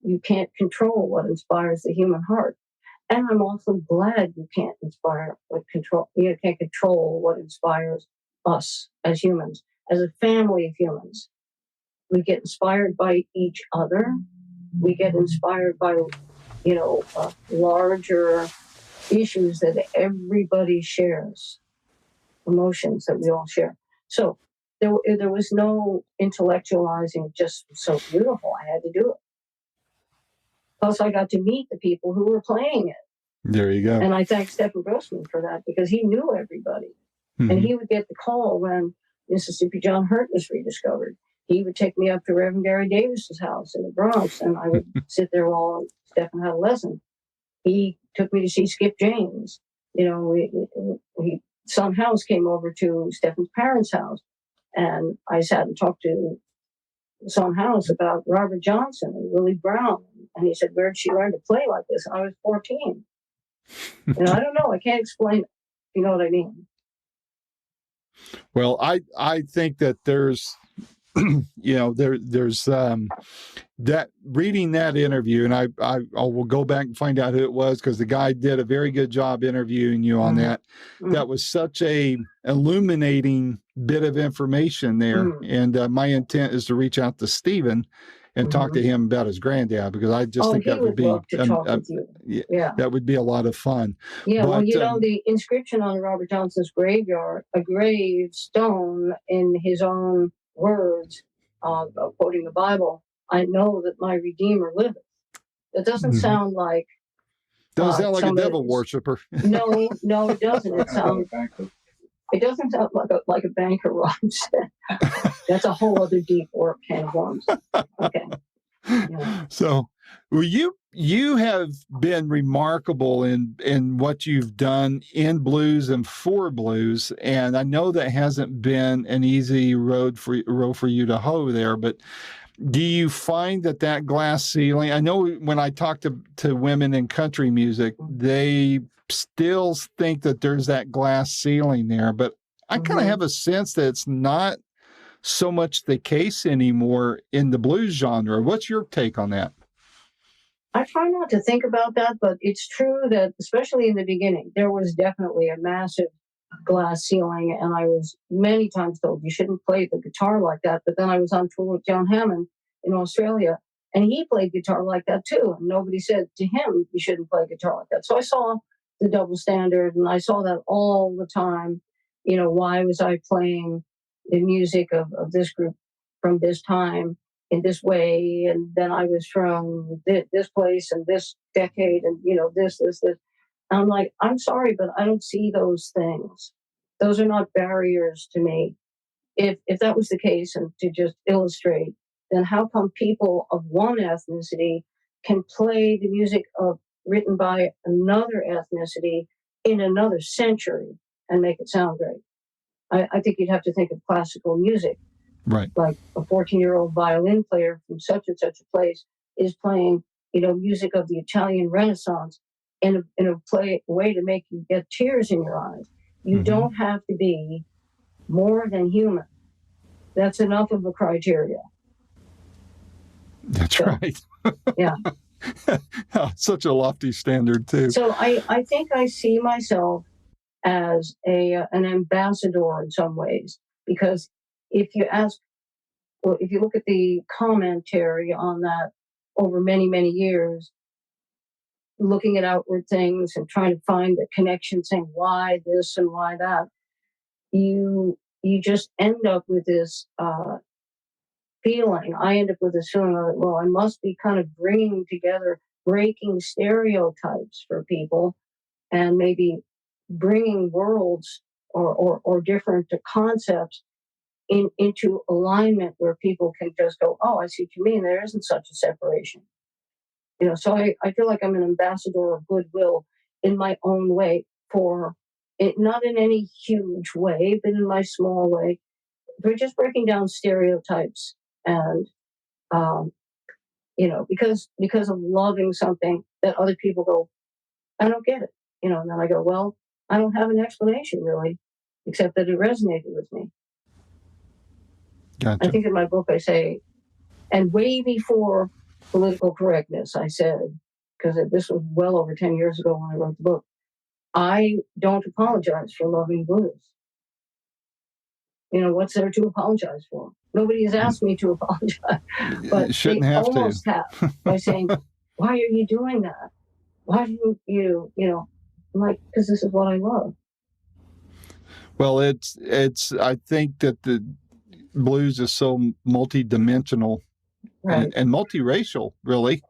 B: you can't control what inspires the human heart. And I'm awfully glad you can't you can't control what inspires us as humans, as a family of humans. We get inspired by each other. We get inspired by, larger issues that everybody shares, emotions that we all share. So there was no intellectualizing, just so beautiful. I had to do it. Plus, I got to meet the people who were playing it.
A: There you go.
B: And I thank Stephen Grossman for that because he knew everybody. Mm-hmm. And he would get the call when Mississippi John Hurt was rediscovered. He would take me up to Reverend Gary Davis's house in the Bronx, and I would sit there while Stephen had a lesson. He took me to see Skip James. Son House came over to Stephen's parents' house, and I sat and talked to Son House about Robert Johnson and Willie Brown. And he said, where'd she learn to play like this? And I was 14. I don't know. I can't explain it. You know what I mean?
A: Well, I think that there's, there's that reading that interview, and I will go back and find out who it was because the guy did a very good job interviewing you on that. Mm-hmm. That was such a illuminating bit of information there. Mm-hmm. And my intent is to reach out to Stephen and mm-hmm. talk to him about his granddad because I just think that would be that would be a lot of fun.
B: Yeah, but, the inscription on Robert Johnson's graveyard, a gravestone in his own words, quoting the Bible, I know that my Redeemer liveth. That doesn't mm-hmm. sound like
A: doesn't sound like a devil worshiper.
B: No, it doesn't. It doesn't sound like a banker, Rob said. That's a whole other deep work can of worms. Okay. Yeah.
A: So, well, you have been remarkable in what you've done in blues and for blues, and I know that hasn't been an easy road for you to hoe there, but do you find that glass ceiling? I know when I talk to women in country music, they still think that there's that glass ceiling there, but I kind of have a sense that it's not so much the case anymore in the blues genre. What's your take on that?
B: I try not to think about that, but it's true that, especially in the beginning, there was definitely a massive glass ceiling, and I was many times told you shouldn't play the guitar like that. But then I was on tour with John Hammond in Australia, and he played guitar like that too, and nobody said to him you shouldn't play guitar like that. So I saw the double standard, and I saw that all the time. Why was I playing the music of this group from this time in this way, and then I was from this place and this decade, and this. I'm like, I'm sorry, but I don't see those things. Those are not barriers to me. If that was the case, and to just illustrate, then how come people of one ethnicity can play the music written by another ethnicity in another century and make it sound great? I think you'd have to think of classical music.
A: Right.
B: Like a 14-year-old violin player from such and such a place is playing, music of the Italian Renaissance in a way to make you get tears in your eyes. You mm-hmm. don't have to be more than human That's enough of a criteria.
A: That's
B: So,
A: right.
B: yeah.
A: Such a lofty standard too.
B: So I think I see myself as an ambassador in some ways, because if you ask, well, if you look at the commentary on that over many, many years, looking at outward things and trying to find the connection, saying why this and why that, you just end up with this feeling. I end up with this feeling of, well, I must be kind of bringing together, breaking stereotypes for people, and maybe bringing worlds or different concepts into alignment where people can just go, oh, I see what you mean. There isn't such a separation. So I feel like I'm an ambassador of goodwill in my own way, for it, not in any huge way, but in my small way. We're just breaking down stereotypes, and um, because of loving something that other people go, I don't get it. And then I go, well, I don't have an explanation really, except that it resonated with me.
A: Gotcha.
B: I think in my book I say, and way before political correctness, I said, because this was well over 10 years ago when I wrote the book, I don't apologize for loving blues. What's there to apologize for? Nobody has asked me to apologize, but
A: Shouldn't
B: they
A: have
B: almost
A: to.
B: have, by saying, why are you doing that? Why do I'm like, because this is what I love.
A: Well, it's. I think that the blues is so multi-dimensional,
B: Right.
A: and multiracial. Really,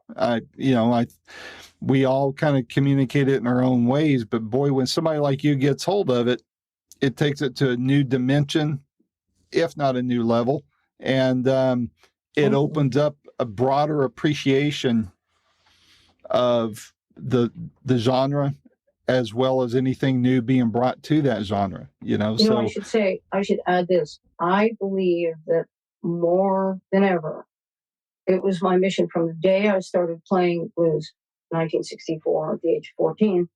A: we all kind of communicate it in our own ways. But boy, when somebody like you gets hold of it, it takes it to a new dimension, if not a new level, and it opens up a broader appreciation of the genre, as well as anything new being brought to that genre. So
B: I should add this. I believe that more than ever, it was my mission from the day I started playing blues, 1964, at the age of 14,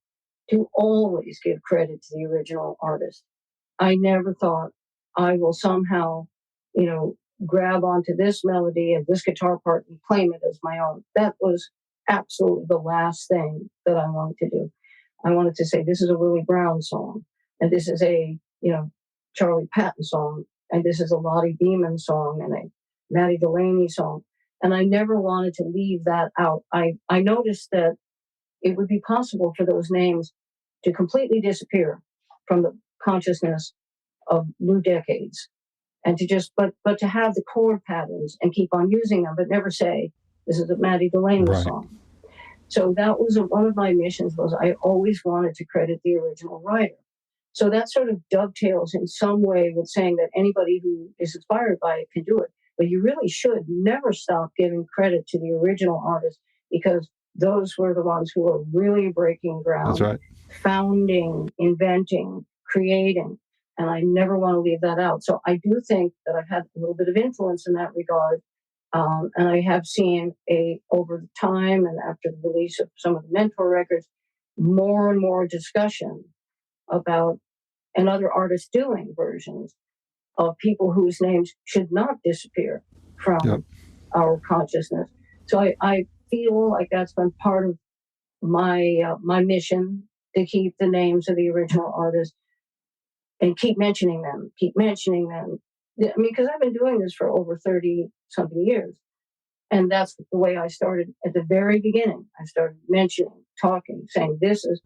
B: to always give credit to the original artist. I never thought I will somehow, grab onto this melody and this guitar part and claim it as my own. That was absolutely the last thing that I wanted to do. I wanted to say, this is a Willie Brown song, and this is a, Charlie Patton song, and this is a Lottie Beeman song, and a Matty Delaney song. And I never wanted to leave that out. I noticed that it would be possible for those names to completely disappear from the consciousness of blue decades, and to just but to have the chord patterns and keep on using them, but never say this is a Matty Delaney song. So that was one of my missions. Was I always wanted to credit the original writer. So that sort of dovetails in some way with saying that anybody who is inspired by it can do it. But you really should never stop giving credit to the original artist, because those were the ones who were really breaking ground.
A: That's right.
B: Founding, inventing, creating. And I never want to leave that out. So I do think that I've had a little bit of influence in that regard. And I have seen over time and after the release of some of the Mentor records, more and more discussion about, and other artists doing versions of people whose names should not disappear from our consciousness. So I feel like that's been part of my mission, to keep the names of the original artists and keep mentioning them. I mean, because I've been doing this for over 30 something years. And that's the way I started at the very beginning. I started mentioning, talking, saying, this is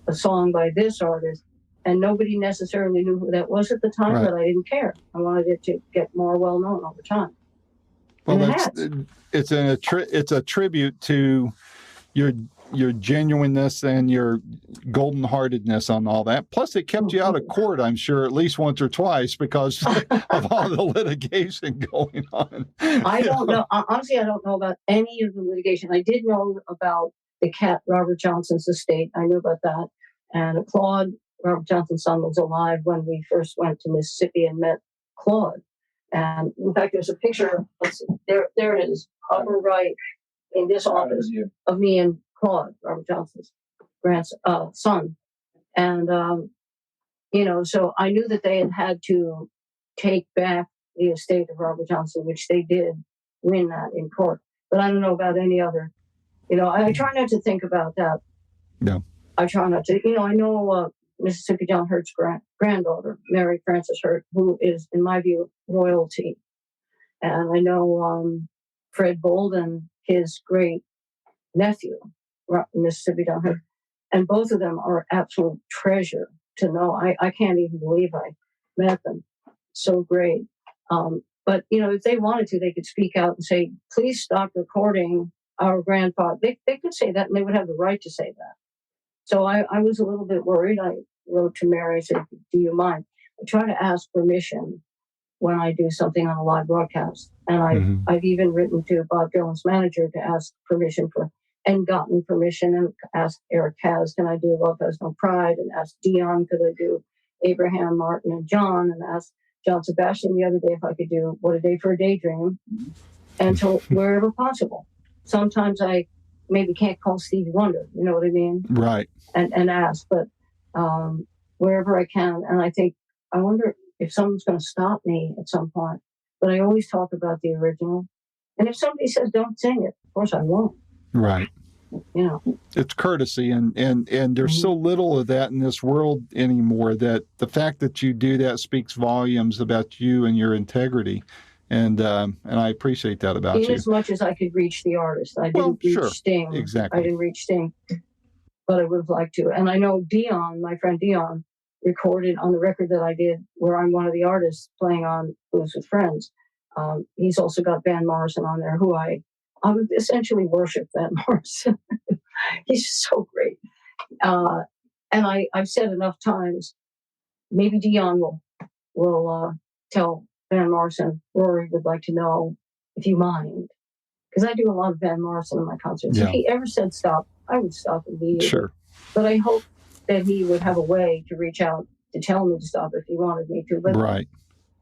B: a song by this artist. And nobody necessarily knew who that was at the time, but I didn't care. I wanted it to get more well known over time.
A: Well, it's a tribute to your genuineness and your golden heartedness on all that. Plus, it kept you out of court, I'm sure, at least once or twice, because of all the litigation going on.
B: I don't know. Honestly, I don't know about any of the litigation. I did know about the cat, Robert Johnson's estate. I knew about that. And Claude, Robert Johnson's son, was alive when we first went to Mississippi and met Claude. And in fact, there's a picture. There it is, upper right, in this office, of me and Claude, Robert Johnson's son. And, so I knew that they had to take back the estate of Robert Johnson, which they did win that in court. But I don't know about any other. I try not to think about that.
A: No.
B: I try not to. I know Mississippi John Hurt's granddaughter, Mary Frances Hurt, who is, in my view, royalty. And I know Fred Bolden, his great nephew, Mississippi John Hurt. And both of them are absolute treasure to know. I can't even believe I met them. So great. But, if they wanted to, they could speak out and say, please stop recording our grandfather. They could say that, and they would have the right to say that. So I was a little bit worried. I wrote to Mary, I said, do you mind? I try to ask permission when I do something on a live broadcast. And I've even written to Bob Dylan's manager to ask permission and gotten permission, and asked Eric Kaz, can I do Love Has No Pride? And asked Dion, could I do Abraham, Martin, and John? And asked John Sebastian the other day if I could do What a Day for a Daydream, and so wherever possible. Sometimes I maybe can't call Stevie Wonder, you know what I mean?
A: Right.
B: And ask, but wherever I can. And I wonder if someone's going to stop me at some point. But I always talk about the original. And if somebody says don't sing it, of course I won't.
A: Right. It's courtesy, and there's so little of that in this world anymore, that the fact that you do that speaks volumes about you and your integrity. And I appreciate that about you.
B: As much as I could reach the artist. I didn't reach Sting.
A: Exactly.
B: I didn't reach Sting, but I would have liked to. And I know Dion, my friend Dion, recorded on the record that I did where I'm one of the artists playing on Blues with Friends. He's also got Van Morrison on there, who I would essentially worship Van Morrison. He's so great. And I've said enough times, maybe Dion will tell Van Morrison, Rory would like to know if you mind. Because I do a lot of Van Morrison in my concerts.
A: Yeah.
B: If he ever said stop, I would stop immediately.
A: Sure.
B: But I hope that he would have a way to reach out to tell me to stop if he wanted me to. But
A: right.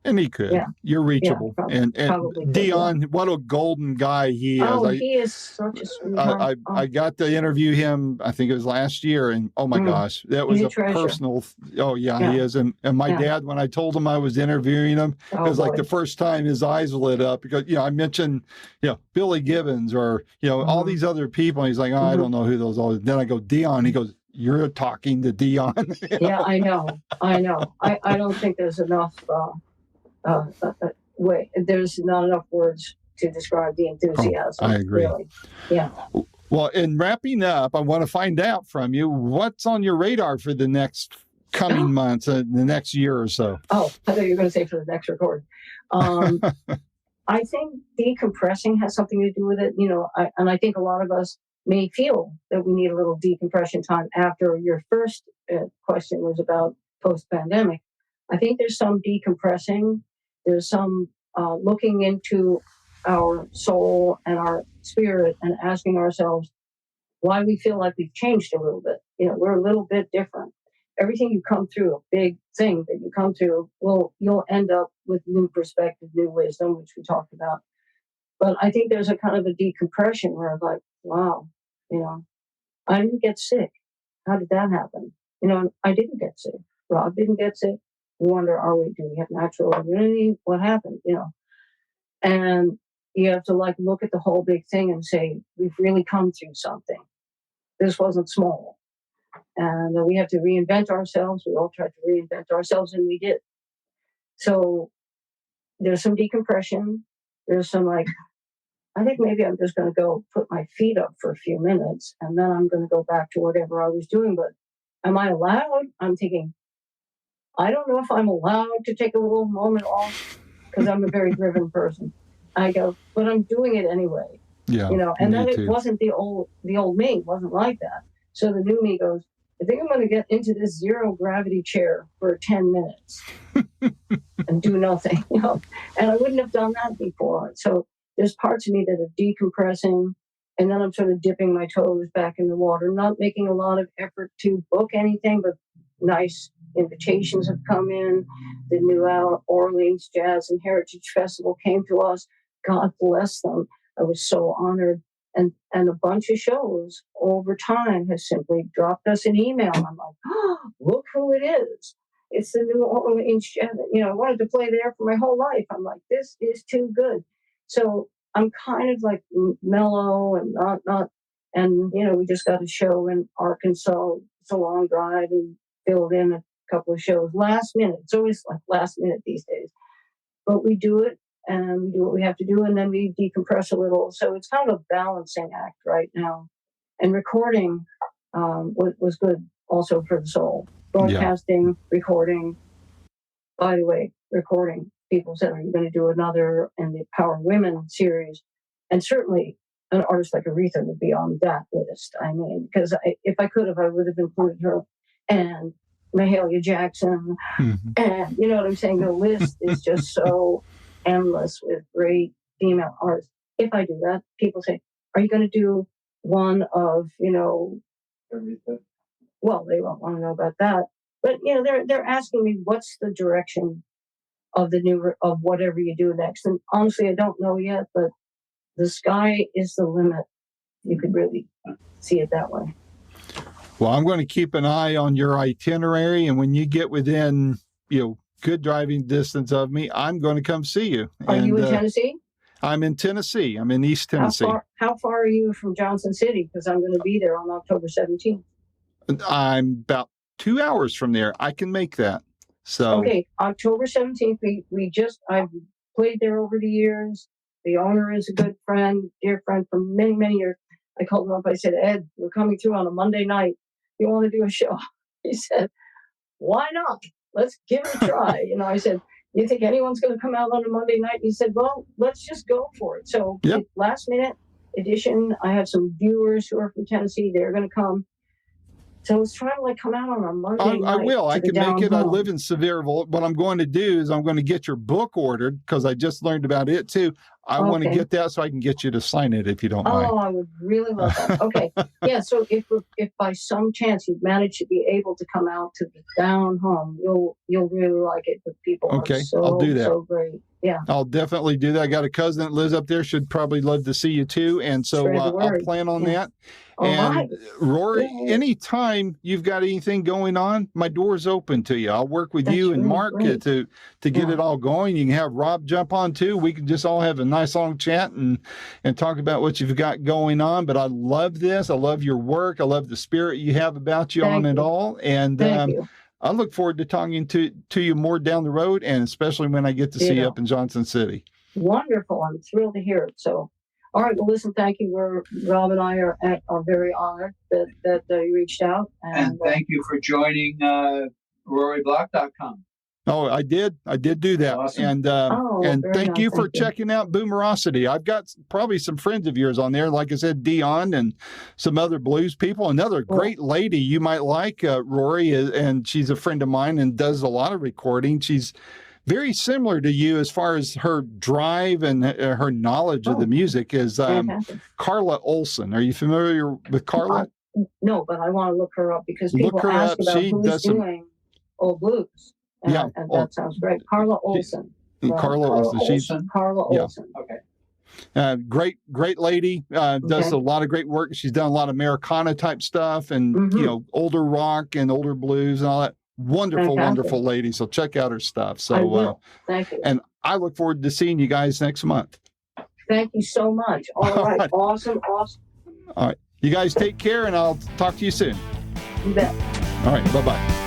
A: And he could. Yeah. You're reachable. Yeah, and Dion, what a golden guy he is.
B: Oh, he is such a sweetheart.
A: I got to interview him, I think it was last year, and oh my gosh, that was a personal. He is. And my dad, when I told him I was interviewing him, it was like the first time his eyes lit up, because I mentioned Billy Gibbons or all these other people, and he's like, I don't know who those are. Then I go, Dion. He goes, you're talking to Dion.
B: Yeah, I know. I don't think there's enough. There's not enough words to describe the enthusiasm.
A: I agree.
B: Really. Yeah.
A: Well, in wrapping up, I want to find out from you what's on your radar for the next coming months, the next year or so.
B: Oh, I thought you were going to say for the next record. I think decompressing has something to do with it. And I think a lot of us may feel that we need a little decompression time. After your first question was about post-pandemic, I think there's some decompressing. There's some looking into our soul and our spirit and asking ourselves why we feel like we've changed a little bit. We're a little bit different. Everything you come through, a big thing that you come through, you'll end up with new perspective, new wisdom, which we talked about. But I think there's a kind of a decompression where I'm like, wow, I didn't get sick. How did that happen? I didn't get sick. Rob didn't get sick. We wonder, do we have natural immunity? What happened? And you have to look at the whole big thing and say, we've really come through something. This wasn't small. And we have to reinvent ourselves. We all tried to reinvent ourselves, and we did. So there's some decompression. There's some I think maybe I'm just going to go put my feet up for a few minutes, and then I'm going to go back to whatever I was doing. But am I allowed? I'm thinking, I don't know if I'm allowed to take a little moment off, because I'm a very driven person. I go, but I'm doing it anyway.
A: Yeah.
B: And then it wasn't the old me wasn't like that. So the new me goes, I think I'm going to get into this zero gravity chair for 10 minutes and do nothing, and I wouldn't have done that before. So there's parts of me that are decompressing, and then I'm sort of dipping my toes back in the water, not making a lot of effort to book anything, but nice invitations have come in. The New Orleans Jazz and Heritage Festival came to us. God bless them. I was so honored. And a bunch of shows over time has simply dropped us an email. I'm like, look who it is. It's the New Orleans Jazz. I wanted to play there for my whole life. I'm like, this is too good. So I'm kind of like mellow and not. And we just got a show in Arkansas. It's a long drive and filled in a couple of shows last minute. It's always like last minute these days, but we do it and we do what we have to do, and then we decompress a little. So it's kind of a balancing act right now. And recording was good also for the soul. Broadcasting, recording. By the way, recording. People said, "Are you going to do another in the Power Women series?" And certainly, an artist like Aretha would be on that list. I mean, because if I could have, I would have included her and Mahalia Jackson, and you know what I'm saying. The list is just so endless with great female artists. If I do that, people say, "Are you going to do one of Aretha?" Well, they won't want to know about that, but they're asking me what's the direction of of whatever you do next. And honestly, I don't know yet, but the sky is the limit. You could really see it that way.
A: Well, I'm going to keep an eye on your itinerary, and when you get within, good driving distance of me, I'm going to come see you.
B: Are you in Tennessee?
A: I'm in Tennessee. I'm in East Tennessee.
B: How far are you from Johnson City? Because I'm going to be there on October 17th.
A: I'm about 2 hours from there. I can make that. So
B: okay, October 17th. I've played there over the years. The owner is a good friend, dear friend for many, many years. I called him up. I said, "Ed, we're coming through on a Monday night. You want to do a show?" He said, "Why not? Let's give it a try." I said, "You think anyone's going to come out on a Monday night?" He said, "Well, let's just go for it." So last minute edition. I have some viewers who are from Tennessee. They're going to come. So I was trying to come out on a Monday night.
A: I will. I can make it.
B: Home.
A: I live in Sevierville. What I'm going to do is I'm going to get your book ordered because I just learned about it too. I want to get that so I can get you to sign it if you don't mind.
B: Oh, I would really love that. Okay. Yeah. So if by some chance you manage to be able to come out to the down home, you'll really like it. The people are
A: I'll do that.
B: So great. Yeah.
A: I'll definitely do that. I got a cousin that lives up there. Should probably love to see you too. And so I'll plan on that. And Rory, anytime you've got anything going on, my door's open to you. I'll work with you and Mark to get it all going. You can have Rob jump on too. We can just all have a nice long chat and talk about what you've got going on. But I love this. I love your work. I love the spirit you have about you on it all. And I look forward to talking to you more down the road, and especially when I get to see you up in Johnson City.
B: Wonderful. I'm thrilled to hear it. So, all right. Well, listen, thank you. Rob and I are very honored that you reached out.
C: And thank you for joining RoryBlock.com.
A: Oh, I did do that. Awesome. And thank you for checking out Boomerosity. I've got probably some friends of yours on there. Like I said, Dion and some other blues people. Another great lady you might like, Rory, and she's a friend of mine and does a lot of recording. She's very similar to you as far as her drive and her knowledge of the music is Carla Olson. Are you familiar with Carla?
B: No, but I want to look her up because people ask about who's doing old blues. And that sounds great. Carla Olson.
A: Carla Olson.
B: Carla Olson.
C: Okay.
A: Great lady. Does a lot of great work. She's done a lot of Americana type stuff and older rock and older blues and all that. Wonderful lady. So check out her stuff. So
B: I will. Thank you.
A: And I look forward to seeing you guys next month.
B: Thank you so much. All right. Awesome.
A: All right. You guys take care, and I'll talk to you soon.
B: You bet.
A: All right. Bye-bye.